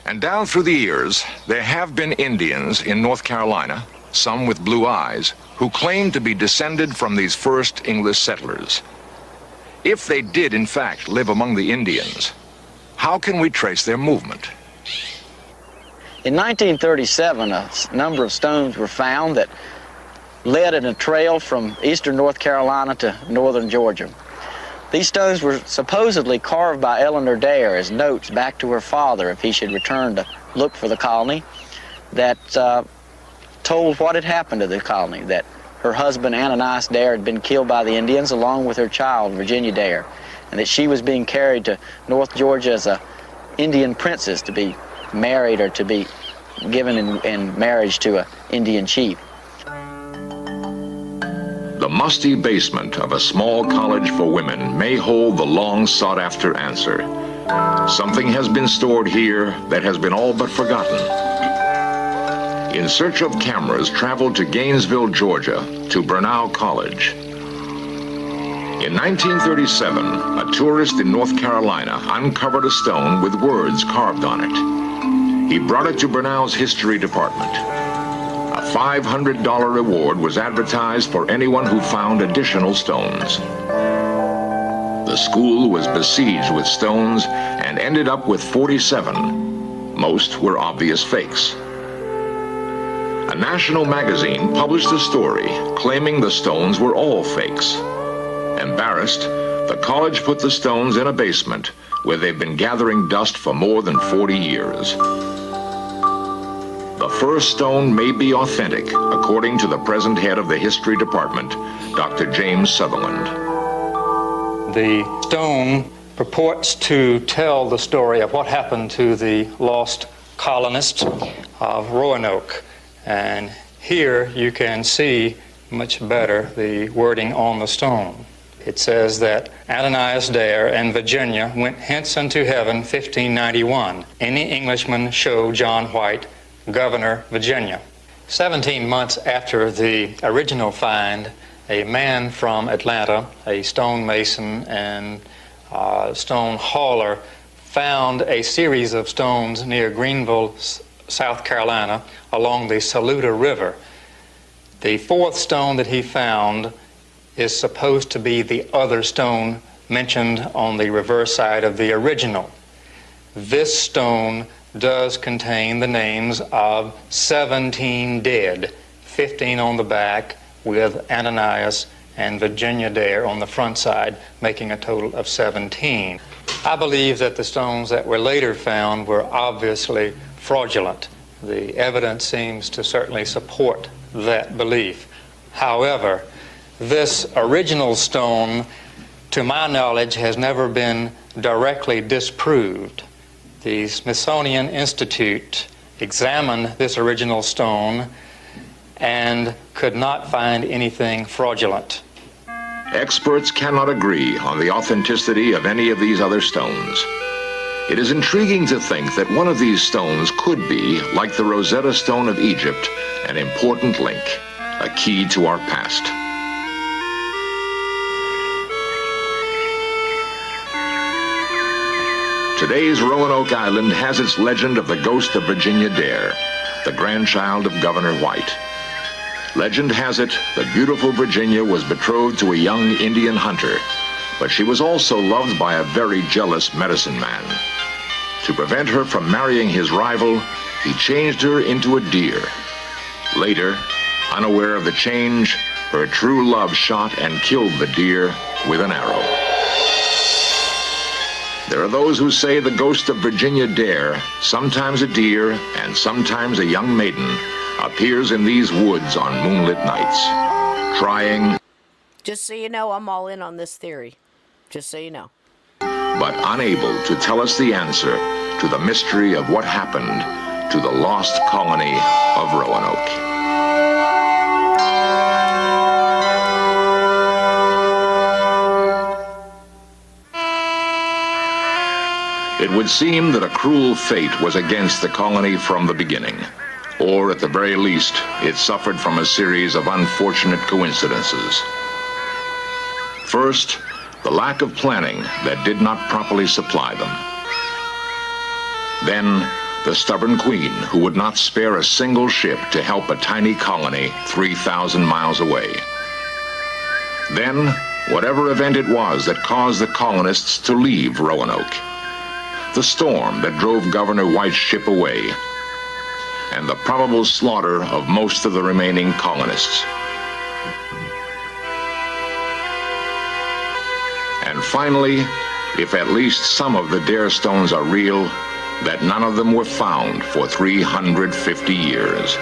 And down through the years, there have been Indians in North Carolina, some with blue eyes, who claim to be descended from these first English settlers. If they did, in fact, live among the Indians, how can we trace their movement? In 1937, a number of stones were found that led in a trail from eastern North Carolina to northern Georgia. These stones were supposedly carved by Eleanor Dare as notes back to her father if he should return to look for the colony, that told what had happened to the colony, that her husband Ananias Dare had been killed by the Indians along with her child Virginia Dare, and that she was being carried to North Georgia as an Indian princess to be married or to be given in marriage to an Indian chief. The musty basement of a small college for women may hold the long sought-after answer. Something has been stored here that has been all but forgotten. In Search of Cameras traveled to Gainesville, Georgia, to Roanoke College. In 1937, a tourist in North Carolina uncovered a stone with words carved on it. He brought it to Roanoke's history department. A $500 reward was advertised for anyone who found additional stones. The school was besieged with stones and ended up with 47. Most were obvious fakes. A national magazine published a story claiming the stones were all fakes. Embarrassed, the college put the stones in a basement where they've been gathering dust for more than 40 years. The first stone may be authentic, according to the present head of the history department, Dr. James Sutherland. The stone purports to tell the story of what happened to the lost colonists of Roanoke. And here you can see much better the wording on the stone. It says that Ananias Dare and Virginia went hence unto heaven 1591. Any Englishman show John White, Governor, Virginia. 17 months after the original find, a man from Atlanta, a stonemason and stone hauler, found a series of stones near Greenville, South Carolina, along the Saluda River. The 4th stone that he found is supposed to be the other stone mentioned on the reverse side of the original. This stone does contain the names of 17 dead, 15 on the back with Ananias and Virginia Dare on the front side, making a total of 17. I believe that the stones that were later found were obviously fraudulent. The evidence seems to certainly support that belief. However, this original stone, to my knowledge, has never been directly disproved. The Smithsonian Institute examined this original stone and could not find anything fraudulent. Experts cannot agree on the authenticity of any of these other stones. It is intriguing to think that one of these stones could be, like the Rosetta Stone of Egypt, an important link, a key to our past. Today's Roanoke Island has its legend of the ghost of Virginia Dare, the grandchild of Governor White. Legend has it that beautiful Virginia was betrothed to a young Indian hunter, but she was also loved by a very jealous medicine man. To prevent her from marrying his rival, he changed her into a deer. Later, unaware of the change, her true love shot and killed the deer with an arrow. There are those who say the ghost of Virginia Dare, sometimes a deer and sometimes a young maiden, appears in these woods on moonlit nights, trying Just so you know, I'm all in on this theory. Just so you know. but unable to tell us the answer to the mystery of what happened to the lost colony of Roanoke. It would seem that a cruel fate was against the colony from the beginning, or at the very least, it suffered from a series of unfortunate coincidences. First, the lack of planning that did not properly supply them. Then, the stubborn queen who would not spare a single ship to help a tiny colony 3,000 miles away. Then, whatever event it was that caused the colonists to leave Roanoke. The storm that drove Governor White's ship away, and the probable slaughter of most of the remaining colonists. And finally, if at least some of the Dare stones are real, that none of them were found for 350 years.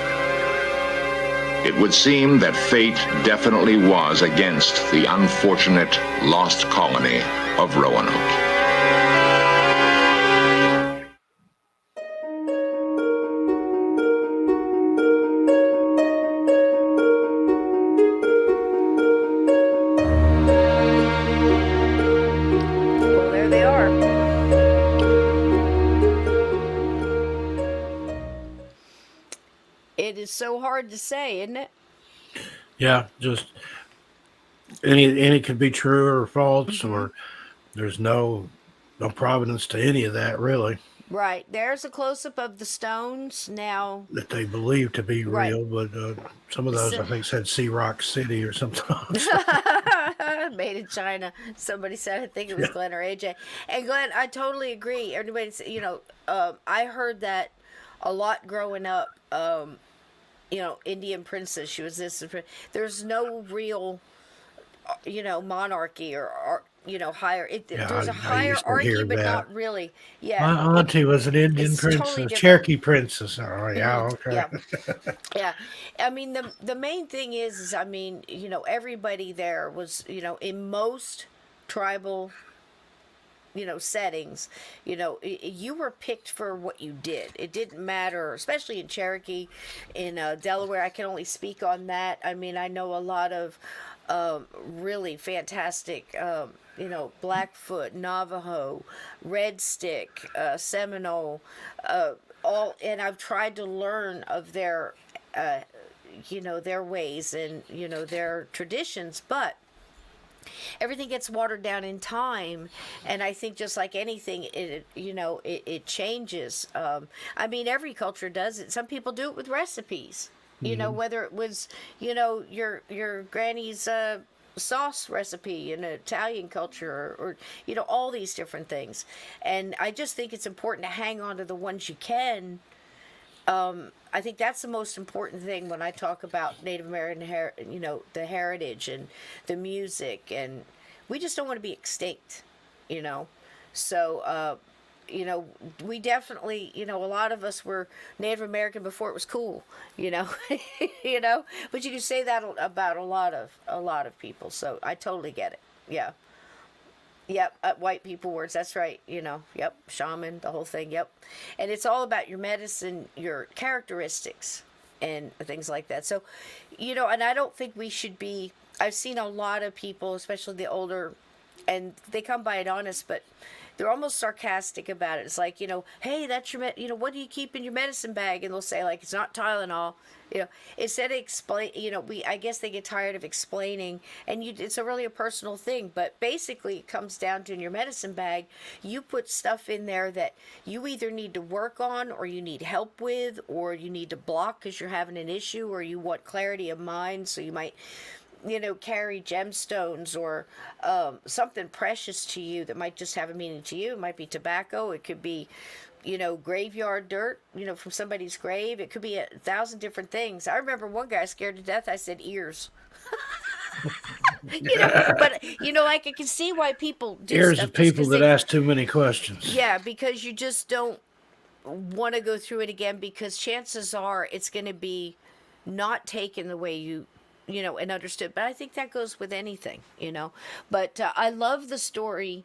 It would seem that fate definitely was against the unfortunate lost colony of Roanoke. Well, there they are. It is so hard to say, isn't it? Yeah, just any could be true or false, or there's no provenance to any of that really Right. There's a close-up of the stones. Now, that they believe to be Right. real. But some of those So- I think said Sea Rock City or something. made in China. Somebody said, I think it was Glenn or AJ. And Glenn, I totally agree. Everybody's, I heard that a lot growing up. Indian princess. She was this. There's no real, monarchy or higher. There's a I used to hierarchy, hear but that. not really. Yeah. My auntie was an Indian It's totally princess, different. Cherokee princess. Oh, yeah, okay. Yeah. Yeah. I mean, the main thing is, everybody there was, in most tribal, settings, you were picked for what you did. It didn't matter, especially in Cherokee, in Delaware. I can only speak on that. I mean, I know a lot of really fantastic, Blackfoot, Navajo, Red Stick, Seminole, and I've tried to learn of their, their ways and, their traditions, but everything gets watered down in time, and I think just like anything, it changes. Every culture does it. Some people do it with recipes. Whether it was your granny's sauce recipe in Italian culture, or all these different things. And I just think it's important to hang on to the ones you can. I think that's the most important thing when I talk about Native American, the heritage and the music, and we just don't want to be extinct, So, we definitely, a lot of us were Native American before it was cool, but you can say that about a lot of people. So I totally get it. Yeah. Yep, white people words, that's right, yep, shaman, the whole thing, yep. And it's all about your medicine, your characteristics, and things like that. So, and I don't think we should be, I've seen a lot of people, especially the older, and they come by it honest, but they're almost sarcastic about it. It's like, hey, that's your, what do you keep in your medicine bag? And they'll say, like, it's not Tylenol. Instead of explain, I guess they get tired of explaining, and it's really a personal thing. But basically, it comes down to in your medicine bag, you put stuff in there that you either need to work on, or you need help with, or you need to block because you're having an issue, or you want clarity of mind. So you might, carry gemstones or something precious to you that might just have a meaning to you. It might be tobacco. It could be, graveyard dirt, from somebody's grave. It could be 1,000 different things. I remember one guy scared to death. I said ears. But like I can see why people do Ears stuff of people just 'cause that they- ask too many questions. Yeah, because you just don't want to go through it again, because chances are it's going to be not taken the way you know, and understood. But I think that goes with anything, you know. But I love the story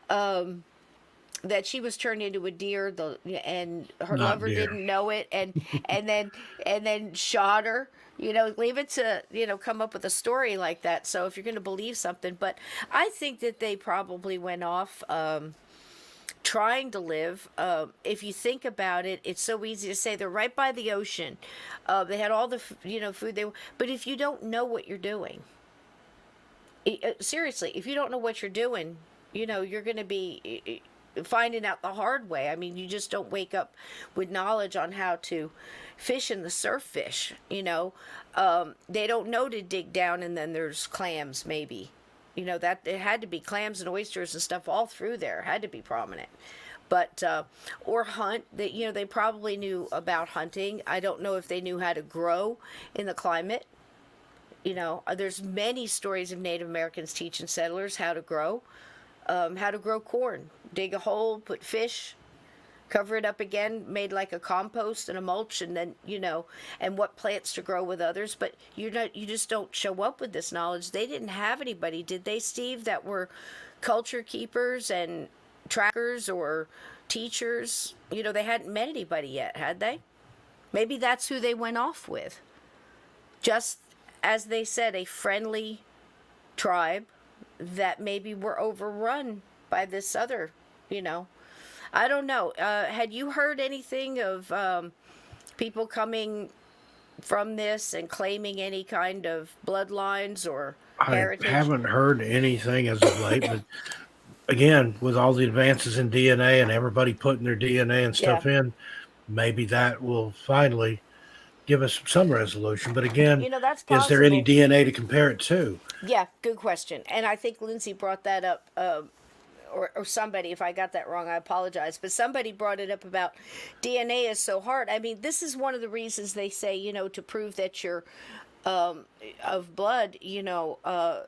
that she was turned into a deer, and her Not lover deer. didn't know it, and then shot her. You know, leave it to, you know, come up with a story like that. So if you're going to believe something, but I think that they probably went off trying to live. If you think about it, it's so easy to say they're right by the ocean. They had all the food but if you don't know what you're doing, seriously, if you don't know what you're doing, you know, you're going to be finding out the hard way. I mean, you just don't wake up with knowledge on how to fish in the surf fish, you know. They don't know to dig down and then there's clams, maybe. You know, that it had to be clams and oysters and stuff all through there, had to be prominent. But or hunt, that, you know, they probably knew about hunting. I don't know if they knew how to grow in the climate. You know, there's many stories of Native Americans teaching settlers how to grow corn, dig a hole, put fish, cover it up again, made like a compost and a mulch, and then, you know, and what plants to grow with others. But you just don't show up with this knowledge. They didn't have anybody, did they, Steve, that were culture keepers and trackers or teachers? You know, they hadn't met anybody yet, had they? Maybe that's who they went off with. Just as they said, a friendly tribe that maybe were overrun by this other, you know. I don't know. Had you heard anything of people coming from this and claiming any kind of bloodlines or heritage? I haven't heard anything as of late, but again, with all the advances in DNA and everybody putting their DNA and stuff in, maybe that will finally give us some resolution. But again, you know, that's is there any possible. DNA to compare it to? Yeah, good question. And I think Lindsay brought that up, or somebody, if I got that wrong, I apologize. But somebody brought it up about DNA is so hard. I mean, this is one of the reasons they say, you know, to prove that you're of blood, you know,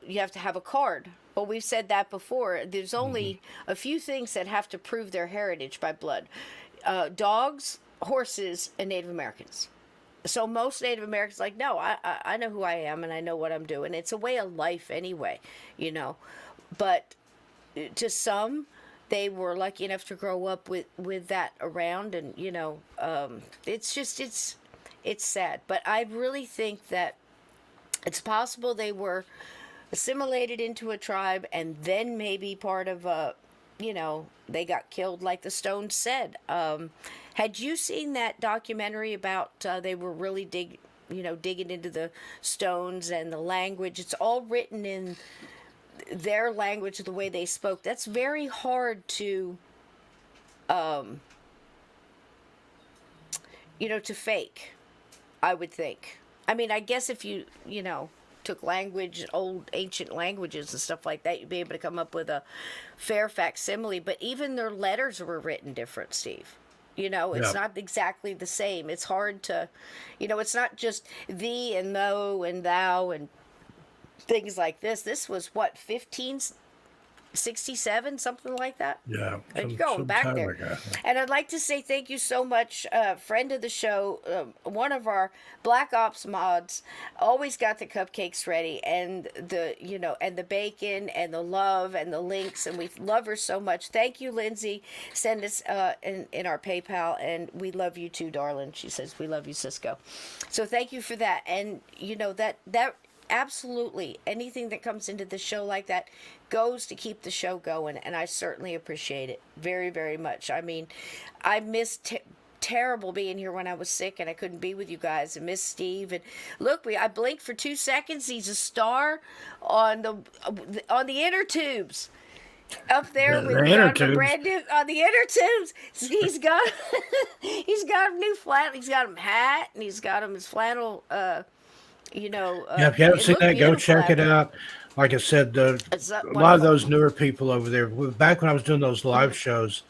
you have to have a card. Well, we've said that before. There's only a few things that have to prove their heritage by blood. Dogs, horses, and Native Americans. So most Native Americans like, no, I know who I am and I know what I'm doing. It's a way of life anyway, you know. But to some, they were lucky enough to grow up with that around, and, you know, it's just, it's sad. But I really think that it's possible they were assimilated into a tribe and then maybe part of a, you know, they got killed like the Stones said. Had you seen that documentary about they were really digging into the stones and the language? It's all written in their language, the way they spoke. That's very hard to, to fake, I would think. I mean, I guess if you took language, old ancient languages and stuff like that, you'd be able to come up with a fair facsimile. But even their letters were written different, Steve. You know, it's not exactly the same. It's hard to, it's not just thee and thou and thou and things like this. This was what, 1567, something like that? Yeah. And you're going back there. Ago. And I'd like to say thank you so much, friend of the show, one of our Black Ops mods, always got the cupcakes ready, and the bacon and the love and the links, and we love her so much. Thank you, Lindsay. Send us in our PayPal, and we love you too, darling. She says we love you, Cisco. So thank you for that. And that absolutely, anything that comes into the show like that goes to keep the show going, and I certainly appreciate it very, very much. I mean, I missed terrible being here when I was sick and I couldn't be with you guys. I miss Steve, and look, I blinked for 2 seconds. He's a star on the inner tubes. Up there with the brand new on the inner tubes. He's got a new flannel. He's got him hat, and he's got him his flannel. If you haven't seen that, go check it out. Like I said, a lot of those newer people over there, back when I was doing those live shows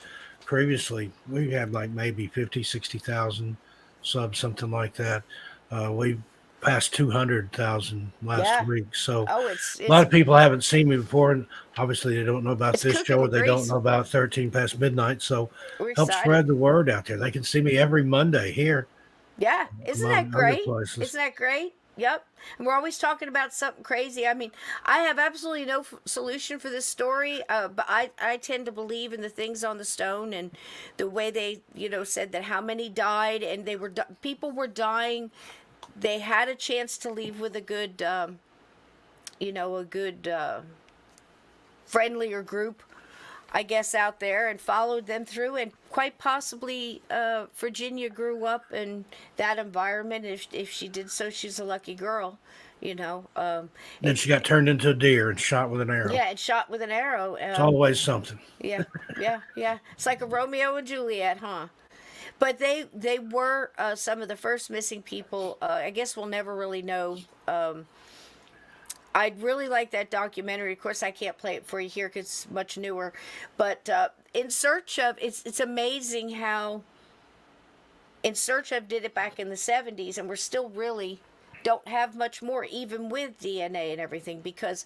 previously, we had like maybe 50, 60,000 subs, something like that. We past 200,000 last Yeah. week. So Oh, a lot of people haven't seen me before, and obviously they don't know about it's this cooking show, or with they don't grease. know about 13 past midnight. So We're help excited. spread the word out there. They can see me every Monday here, Yeah, isn't that among other great? places. Isn't that great? Yep. And we're always talking about something crazy. I mean, I have absolutely no solution for this story, but I tend to believe in the things on the stone and the way they, said that how many died and people were dying. They had a chance to leave with a good, a good friendlier group, I guess, out there, and followed them through, and quite possibly Virginia grew up in that environment. If she did so, she's a lucky girl, you know. Then she got turned into a deer and shot with an arrow. Yeah, and shot with an arrow. It's always something. Yeah, yeah. It's like a Romeo and Juliet, huh? But they were some of the first missing people. I guess we'll never really know. I'd really like that documentary. Of course, I can't play it for you here because it's much newer. But In Search Of, it's amazing how In Search Of did it back in the 70s, and we're still really don't have much more, even with DNA and everything, because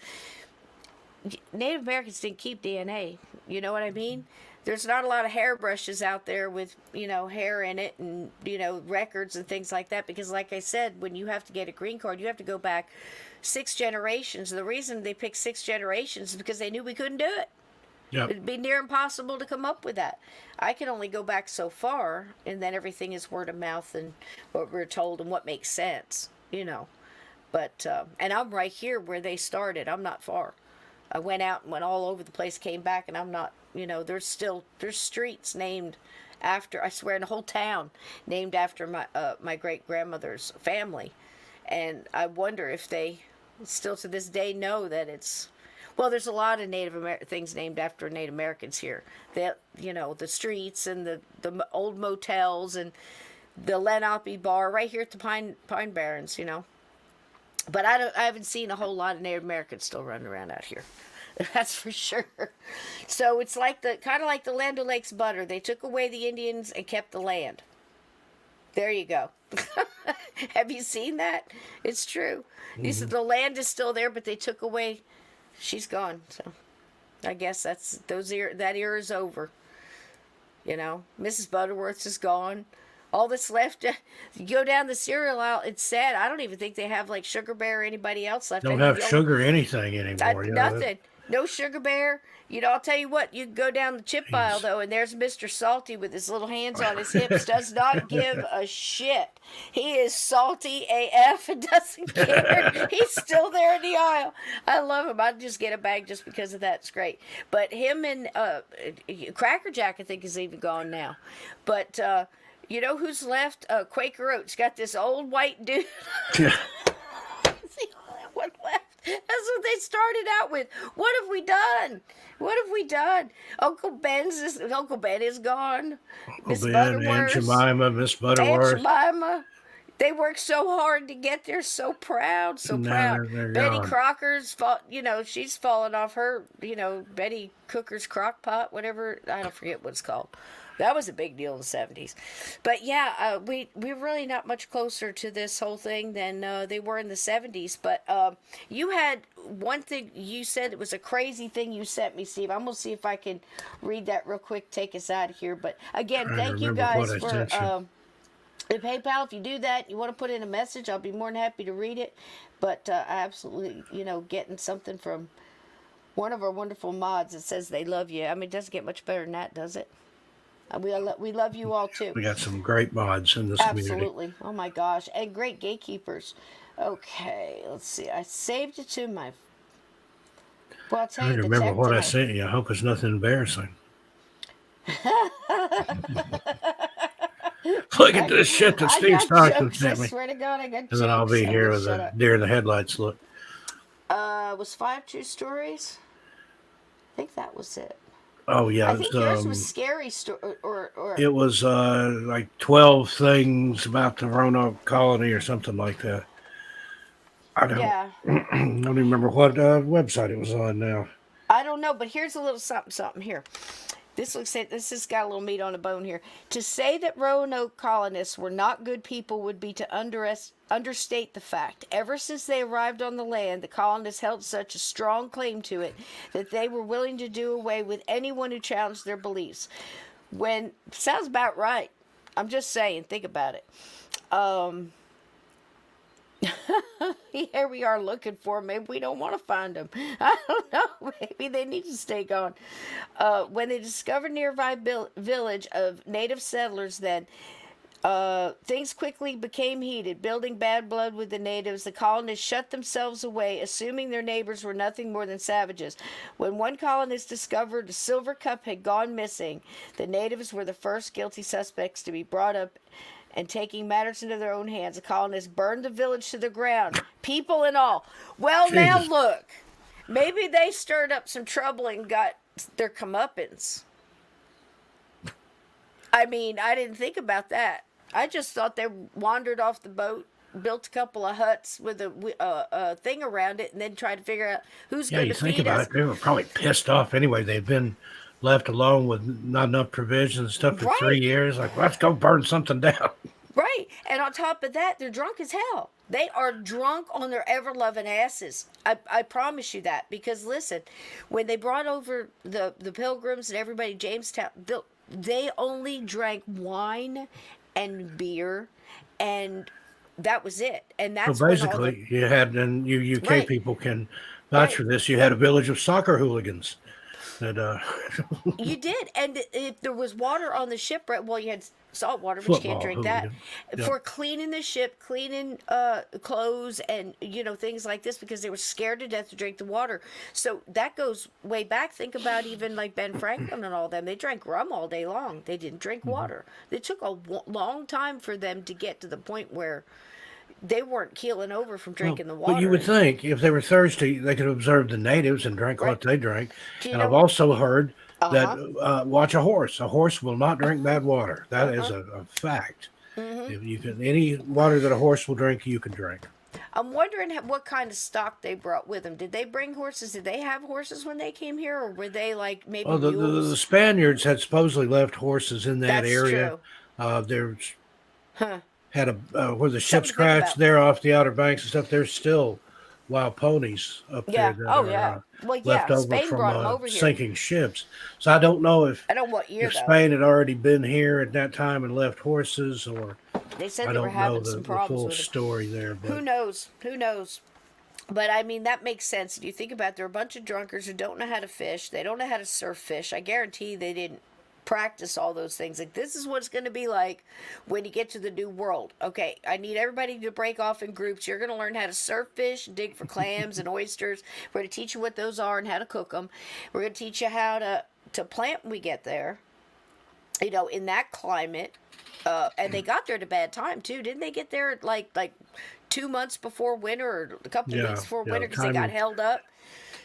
Native Americans didn't keep DNA. You know what I mean? There's not a lot of hairbrushes out there with, hair in it and, records and things like that. Because like I said, when you have to get a green card, you have to go back 6 generations. The reason they picked 6 generations is because they knew we couldn't do it. Yep. It'd be near impossible to come up with that. I can only go back so far, and then everything is word of mouth and what we're told and what makes sense, But, and I'm right here where they started. I'm not far. I went out and went all over the place, came back, and I'm not, there's streets named after, I swear, in the whole town, named after my great grandmother's family. And I wonder if they still to this day know that it's, well, there's a lot of things named after Native Americans here. That, the streets and the old motels and the Lenape bar right here at the Pine Barrens, But I haven't seen a whole lot of Native Americans still running around out here. That's for sure. So it's kind of like the Land O'Lakes butter. They took away the Indians and kept the land. There you go. Have you seen that? It's true. Mm-hmm. He said the land is still there, but they took away. She's gone. So I guess that era is over. Mrs. Butterworth is gone. All that's left, you go down the cereal aisle, it's sad. I don't even think they have like Sugar Bear or anybody else left. Don't have sugar anything anymore. Nothing. No Sugar Bear. I'll tell you what, you go down the chip aisle though, and there's Mr. Salty with his little hands on his hips, does not give a shit. He is salty AF and doesn't care. He's still there in the aisle. I love him. I'd just get a bag just because of that. It's great. But him and Cracker Jack, I think, is even gone now. But you know who's left? Quaker Oats. Got this old white dude. Yeah. That's the only one left. That's what they started out with. What have we done? What have we done? Uncle Ben is gone. Uncle Ben, Aunt Jemima, Miss Butterworth. Aunt Jemima. They worked so hard to get there. So proud, so proud. They're Betty gone. Crocker's, she's fallen off her, Betty Cooker's crock pot, whatever. I don't forget what it's called. That was a big deal in the 70s. But yeah, we're really not much closer to this whole thing than they were in the 70s. But you had one thing you said, it was a crazy thing you sent me, Steve. I'm going to see if I can read that real quick, take us out of here. But again, thank you guys for the PayPal. If you do that, you want to put in a message, I'll be more than happy to read it. But I absolutely, getting something from one of our wonderful mods that says they love you. I mean, it doesn't get much better than that, does it? We love you all too. We got some great mods in this community. Absolutely. Oh my gosh. And great gatekeepers. Okay, let's see. I saved it to my... Well, I'll tell I you, remember what I sent you. I hope it's nothing embarrassing. Look at this shit that Steve Stockton sent me. I swear to God, I got And then I'll be here with a deer in the headlights look. Was 5 true stories? I think that was it. Oh yeah, I think yours was scary story, or it was like 12 things about the Roanoke colony or something like that. I don't even remember what website it was on now. I don't know, but here's a little something here. This has got a little meat on the bone here. To say that Roanoke colonists were not good people would be to understate the fact. Ever since they arrived on the land, the colonists held such a strong claim to it that they were willing to do away with anyone who challenged their beliefs. Sounds about right. I'm just saying, think about it. Here we are looking for them. Maybe we don't want to find them. I don't know. Maybe they need to stay gone. When they discovered nearby village of native settlers, then things quickly became heated. Building bad blood with the natives, the colonists shut themselves away, assuming their neighbors were nothing more than savages. When one colonist discovered a silver cup had gone missing, the natives were the first guilty suspects to be brought up. And taking matters into their own hands, the colonists burned the village to the ground, people and all. Well, Jesus. now look, maybe they stirred up some trouble and got their comeuppance. I mean, I didn't think about that. I just thought they wandered off the boat, built a couple of huts with a thing around it, and then tried to figure out who's going to feed us. Yeah, you think about it, they were probably pissed off anyway. They'd been left alone with not enough provisions and stuff for 3 years. Like, let's go burn something down. Right. And on top of that, they're drunk as hell. They are drunk on their ever-loving asses. I promise you that. Because, listen, when they brought over the Pilgrims and everybody, Jamestown, they only drank wine and beer, and that was it. And that's so basically, you had, and you UK people can vouch for this, you had a village of soccer hooligans. That, you did, and if there was water on the shipwreck, well, you had salt water, but you can't drink that. Yep. For cleaning the ship, cleaning clothes, and things like this, because they were scared to death to drink the water. So that goes way back. Think about even like Ben Franklin and all them. They drank rum all day long. They didn't drink water. It took a long time for them to get to the point where they weren't keeling over from drinking the water. Well, you would think if they were thirsty, they could observe the natives and drink what they drank. And I've also heard that watch a horse. A horse will not drink bad water. That is a fact. If you can, any water that a horse will drink, you can drink. I'm wondering what kind of stock they brought with them. Did they bring horses? Did they have horses when they came here, or were they like maybe mules? The Spaniards had supposedly left horses in that area. True. There's had where the ships crashed there off the Outer Banks and stuff. There's still wild ponies up there that are left over Spain brought them over sinking here. ships. So I don't know if what year, Spain had already been here at that time and left horses, or they said I they were don't know having some problems the full with them. story there. But who knows? But I mean, that makes sense. If you think about it, they're a bunch of drunkards who don't know how to fish. They don't know how to surf fish. I guarantee they didn't practice all those things. Like, this is what it's going to be like when you get to the new world. Okay, I need everybody to break off in groups. You're going to learn how to surf fish, dig for clams and oysters. We're going to teach you what those are and how to cook them. We're going to teach you how to plant when we get there, in that climate. And they got there at a bad time too. Didn't they get there like 2 months before winter, or a couple of weeks before winter, because they got held up?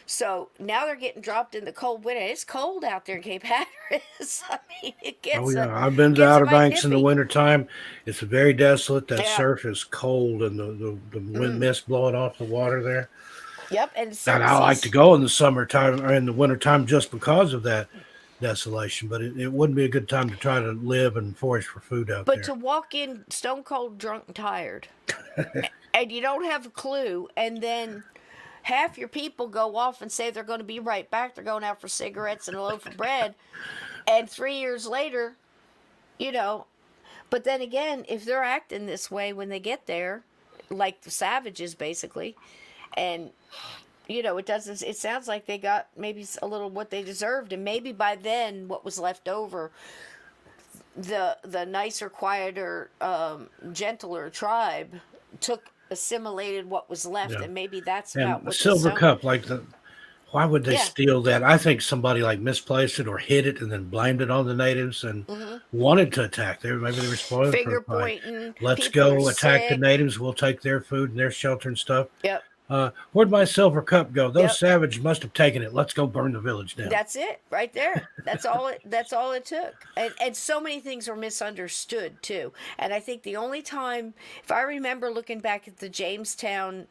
So now they're getting dropped in the cold winter. It's cold out there in Cape Hatteras. I mean, it gets. I've been to Outer Banks in the wintertime. It's very desolate. That surf is cold, and the wind mist blowing off the water there. Yep, and I like to go in the summertime or in the wintertime just because of that desolation. But it wouldn't be a good time to try to live and forage for food out there. But to walk in stone cold, drunk, and tired, and you don't have a clue, and then half your people go off and say they're going to be right back. They're going out for cigarettes and a loaf of bread. And 3 years later, but then again, if they're acting this way when they get there, like the savages basically, and it sounds like they got maybe a little what they deserved. And maybe by then what was left over, the nicer, quieter, gentler tribe assimilated what was left, and maybe that's about what the silver cup. Why would they steal that? I think somebody misplaced it or hid it and then blamed it on the natives and wanted to attack. Maybe they were spoiled. Finger pointing. Let's go attack the natives. We'll take their food and their shelter and stuff. Yep. Where'd my silver cup go? Those savages must have taken it. Let's go burn the village down. That's it, right there. That's all it took. And so many things were misunderstood too. And I think the only time, if I remember looking back at the Jamestown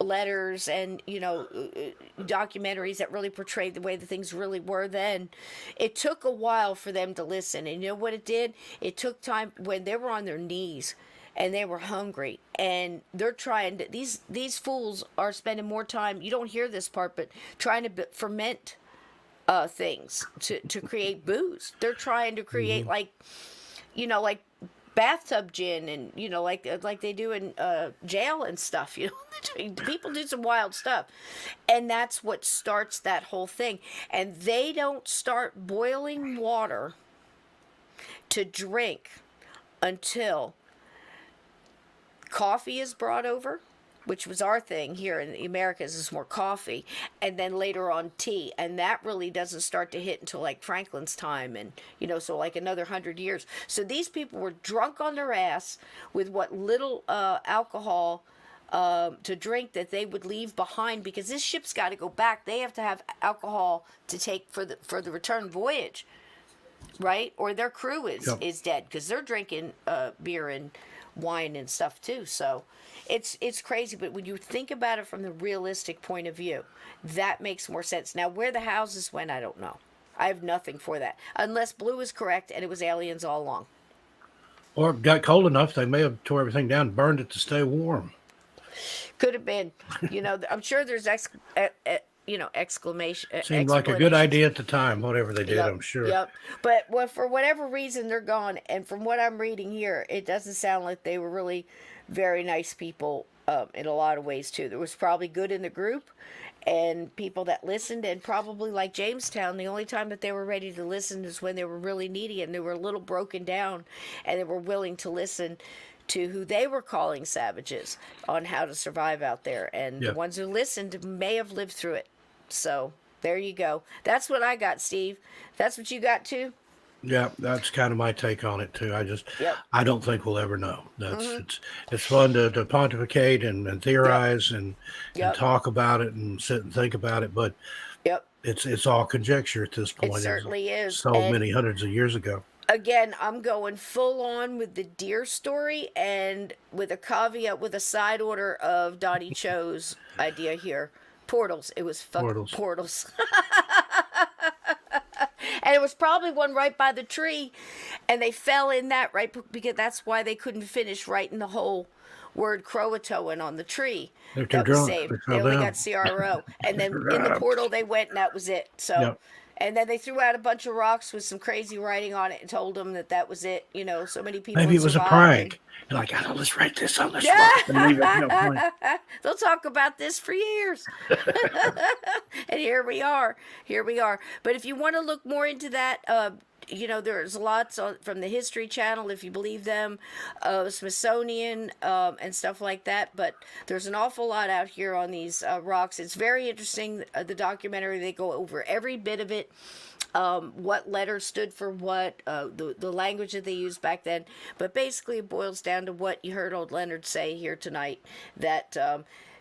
letters and documentaries that really portrayed the way the things really were then. It took a while for them to listen, and you know what it did? It took time when they were on their knees and they were hungry, and they're trying to, these fools are spending more time, you don't hear this part, but trying to ferment things to create booze. They're trying to create like bathtub gin, and like they do in jail and stuff. People do some wild stuff, and that's what starts that whole thing. And they don't start boiling water to drink until coffee is brought over, which was our thing here in the Americas, is more coffee, and then later on tea, and that really doesn't start to hit until like Franklin's time, and so like another 100 years. So these people were drunk on their ass with what little alcohol to drink that they would leave behind, because this ship's got to go back. They have to have alcohol to take for the return voyage, right? Or their crew is dead, because they're drinking beer and wine and stuff too. So it's crazy, but when you think about it from the realistic point of view, that makes more sense. Now, where the houses went, I don't know. I have nothing for that, unless Blue is correct and it was aliens all along. Or it got cold enough, they may have tore everything down and burned it to stay warm. Could have been. I'm sure there's exclamation. Seemed like a good idea at the time, whatever they did, Yep, I'm sure. Yep. But for whatever reason, they're gone. And from what I'm reading here, it doesn't sound like they were really very nice people in a lot of ways, too. There was probably good in the group and people that listened, and probably like Jamestown, the only time that they were ready to listen is when they were really needy and they were a little broken down, and they were willing to listen to who they were calling savages on how to survive out there. And the ones who listened may have lived through it. So there you go. That's what I got, Steve. That's what you got too? Yeah, that's kind of my take on it too. I don't think we'll ever know. It's fun to pontificate and theorize and talk about it and sit and think about it, but it's all conjecture at this point. It certainly is. So many hundreds of years ago. Again, I'm going full on with the deer story, and with a caveat, with a side order of Donnie Cho's idea here. Portals. It was portals. And it was probably one right by the tree, and they fell in that right because that's why they couldn't finish writing the whole word Croatoan on the tree. That was saved. They only got CRO, and then in the portal they went, and that was it. So. And then they threw out a bunch of rocks with some crazy writing on it and told them that was it. So many people. Maybe it was a prank. And like, let's write this on the spot. And leave it. They'll talk about this for years. And here we are. But if you want to look more into that, there's lots from the History Channel, if you believe them, Smithsonian, and stuff like that. But there's an awful lot out here on these rocks. It's very interesting. The documentary, they go over every bit of it. What letters stood for what, the language that they used back then. But basically it boils down to what you heard old Leonard say here tonight, that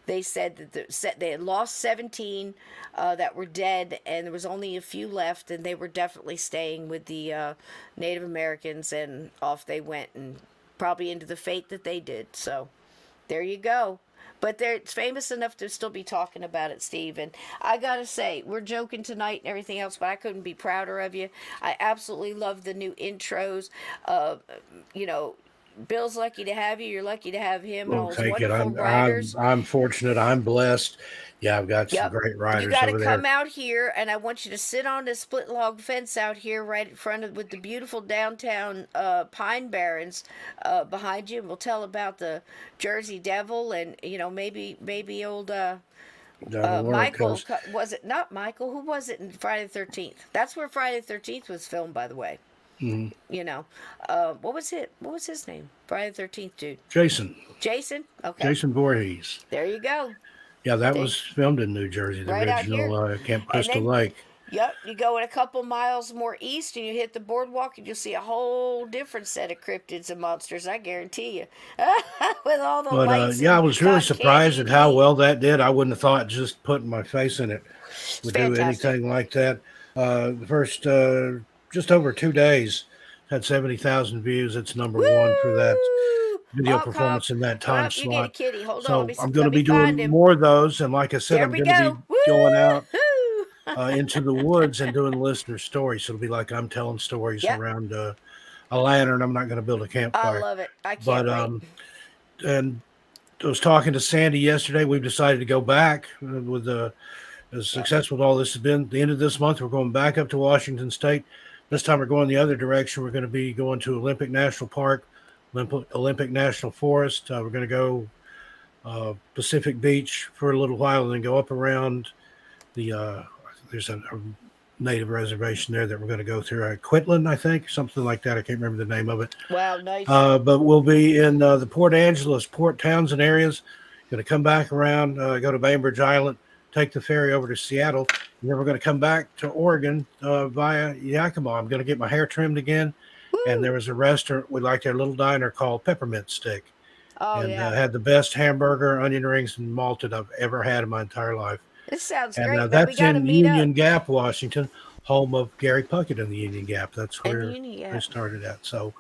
they said that they had lost 17 that were dead, and there was only a few left, and they were definitely staying with the Native Americans, and off they went, and probably into the fate that they did. So there you go. But it's famous enough to still be talking about it, Steve. And I got to say, we're joking tonight and everything else, but I couldn't be prouder of you. I absolutely love the new intros. Bill's lucky to have you. You're lucky to have him. Well, take it. I'm fortunate. I'm blessed. Yeah, I've got some great writers over there. You got to come out here, and I want you to sit on the split log fence out here right in front of with the beautiful downtown pine barrens behind you. And we'll tell about the Jersey Devil, and maybe old Michael. Was it not Michael? Who was it in Friday the 13th? That's where Friday the 13th was filmed, by the way. Mm-hmm. What was his name? Friday the 13th dude. Jason. Okay. Jason Voorhees. There you go. Yeah, that was filmed in New Jersey, the original Camp Crystal Lake. Yep, you go in a couple miles more east and you hit the boardwalk and you'll see a whole different set of cryptids and monsters, I guarantee you. With all the lights. I was really surprised at how well that did. I wouldn't have thought just putting my face in it would do anything like that. The first just over 2 days had 70,000 views. It's number one for that. video Oh, come, performance in that come time up. You get a slot. kitty. Hold on. So I'm going Let to me be find doing him. more of those. And like I said, There I'm we going to be go. going out Woo! into the woods and doing listener stories. So it'll be like I'm telling stories Yep. around a lantern. I'm not going to build a I campfire. love it. I can't But wait. and I was talking to Sandy yesterday. We've decided to go back with as successful as all this has been. The end of this month, we're going back up to Washington State. This time, we're going the other direction. We're going to be going to Olympic National Park, Olympic National Forest. We're going to go Pacific Beach for a little while, and then go up around the. There's a native reservation there that we're going to go through. Quitland, I think, something like that. I can't remember the name of it. Wow, nice. But we'll be in the Port Angeles, Port Townsend areas. Going to come back around, go to Bainbridge Island, take the ferry over to Seattle, and then we're going to come back to Oregon via Yakima. I'm going to get my hair trimmed again. Woo! And there was a restaurant we liked, their little diner called Peppermint Stick, Oh, and yeah. had the best hamburger, onion rings, and malted I've ever had in my entire life. This sounds And great, man. We that's got to in meet Union up. Gap, Washington, home of Gary Puckett in the Union Gap. That's And where Uni, I yeah. started at. So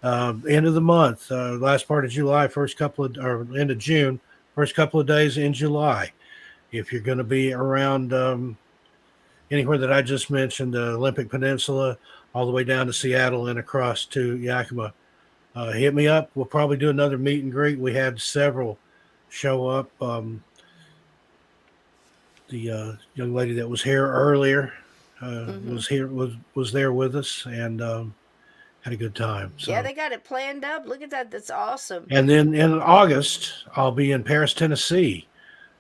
end of the month, last part of July, or end of June, first couple of days in July. If you're going to be around anywhere that I just mentioned, the Olympic Peninsula, all the way down to Seattle and across to Yakima, hit me up. We'll probably do another meet and greet. We had several show up. The young lady that was here earlier was there with us, and had a good time. So. Yeah, they got it planned up. Look at that. That's awesome. And then in August, I'll be in Paris, Tennessee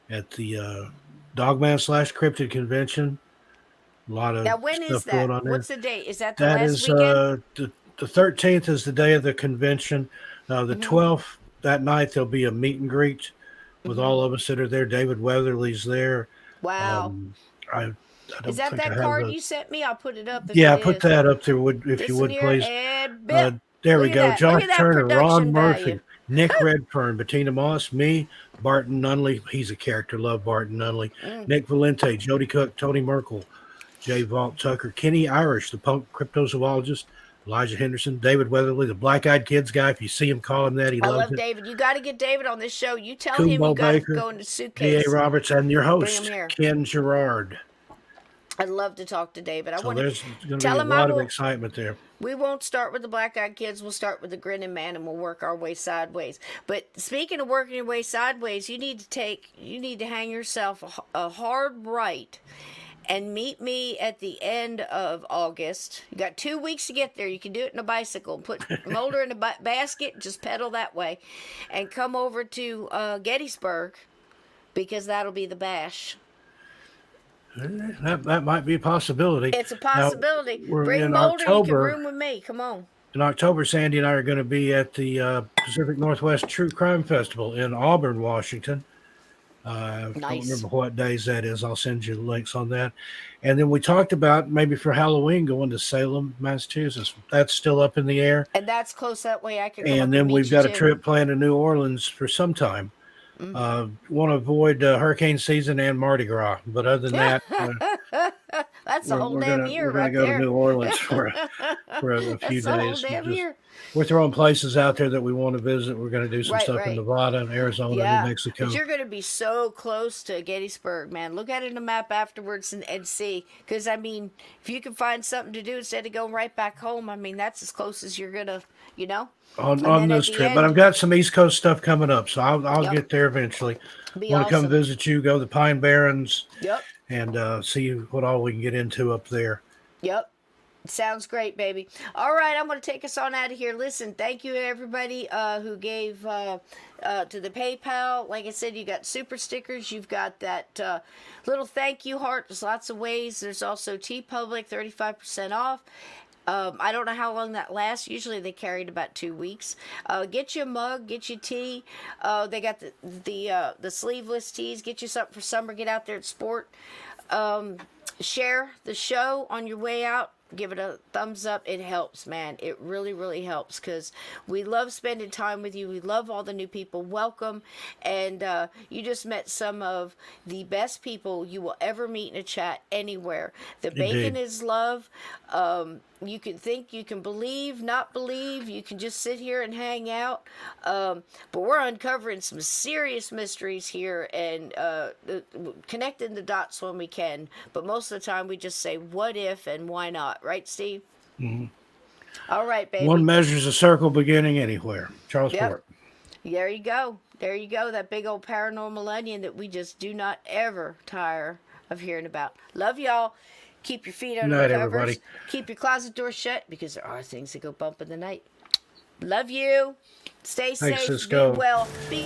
at the Dogman / Cryptid Convention. A lot of Now, when stuff is going that? on there. What's the date? Is that the That last is weekend? the 13th is the day of the convention. The 12th, that night, there'll be a meet and greet with all of us that are there. David Weatherly's there. Wow. I don't Is that think I that have card the. you sent me? I'll put it up if Yeah, it put is. that up there, if you Listen would, here, please. and Bill. There we Look at go. that. Josh Look at that Turner, Ron production Murphy, value. Nick Redfern, Bettina Moss, me, Barton Nunley. He's a character. Love Barton Nunley. Nick Valente, Jody Cook, Tony Merkel, Jay Vault Tucker, Kenny Irish, the punk cryptozoologist, Elijah Henderson, David Weatherly, the Black Eyed Kids guy. If you see him, call him that. He I loves love it. David. You got to get David on this show. You tell him you Kumo got to Baker, go in the D.A. suitcase. Roberts, and your Bring host, him here. Ken Gerard. I'd love to talk to David. I So want there's to going to be tell a him lot of excitement there. We won't start with the Black Eyed Kids. We'll start with the Grinning Man, and we'll work our way sideways. But speaking of working your way sideways, you need to hang yourself a hard right and meet me at the end of August. You got 2 weeks to get there. You can do it in a bicycle. Put Molder in a basket, just pedal that way, and come over to Gettysburg, because that'll be the bash. That might be a possibility. It's a possibility. Now, we're Bring in Molder. You can October. room with me. Come on. In October, Sandy and I are going to be at the Pacific Northwest True Crime Festival in Auburn, Washington. I don't remember what days that is. I'll send you the links on that. And then we talked about maybe for Halloween going to Salem, Massachusetts. That's still up in the air. And that's close that way. I can come And up then meet we've you got a too. trip planned to New Orleans for some time. Want to avoid hurricane season and Mardi Gras. But other than that, that's the whole damn year we're right gonna go there. to New Orleans for a few That's the whole days. damn year. We're throwing places out there that we want to visit. We're going to do some Right, stuff in right. Nevada and Arizona, Yeah, New Mexico. but you're going to be so close to Gettysburg, man. Look at it in the map afterwards and see. Because, I mean, if you can find something to do instead of going right back home, I mean, that's as close as you're going to, you know? On this trip. But I've got some East Coast stuff coming up, so I'll get there eventually. Be Want to come awesome. visit you, go to the Pine Barrens, Yep. and see what all we can get into up there. Yep. Sounds great, baby. All right, I'm going to take us on out of here. Listen, thank you to everybody who gave to the PayPal. Like I said, you got super stickers. You've got that little thank you heart. There's lots of ways. There's also TeePublic, 35% off. I don't know how long that lasts. Usually they carry it about 2 weeks. Get you a mug, get you tea. They got the sleeveless tees. Get you something for summer. Get out there and sport. Share the show on your way out. give it a thumbs up. It helps, man. It really, really helps, because we love spending time with you. We love all the new people. Welcome. And you just met some of the best people you will ever meet in a chat anywhere. The bacon Indeed. is love. You can think, you can believe, not believe. You can just sit here and hang out. But we're uncovering some serious mysteries here and connecting the dots when we can. But most of the time, we just say, what if and why not? Right, Steve? Mhm. All right, baby. One measures a circle beginning anywhere. Charles Yep. Fort. There you go. There you go. That big old paranormal onion that we just do not ever tire of hearing about. Love y'all. Keep your feet under Night, the covers. everybody. Keep your closet door shut, because there are things that go bump in the night. Love you. Stay Thanks, safe. Cisco. Be well. Be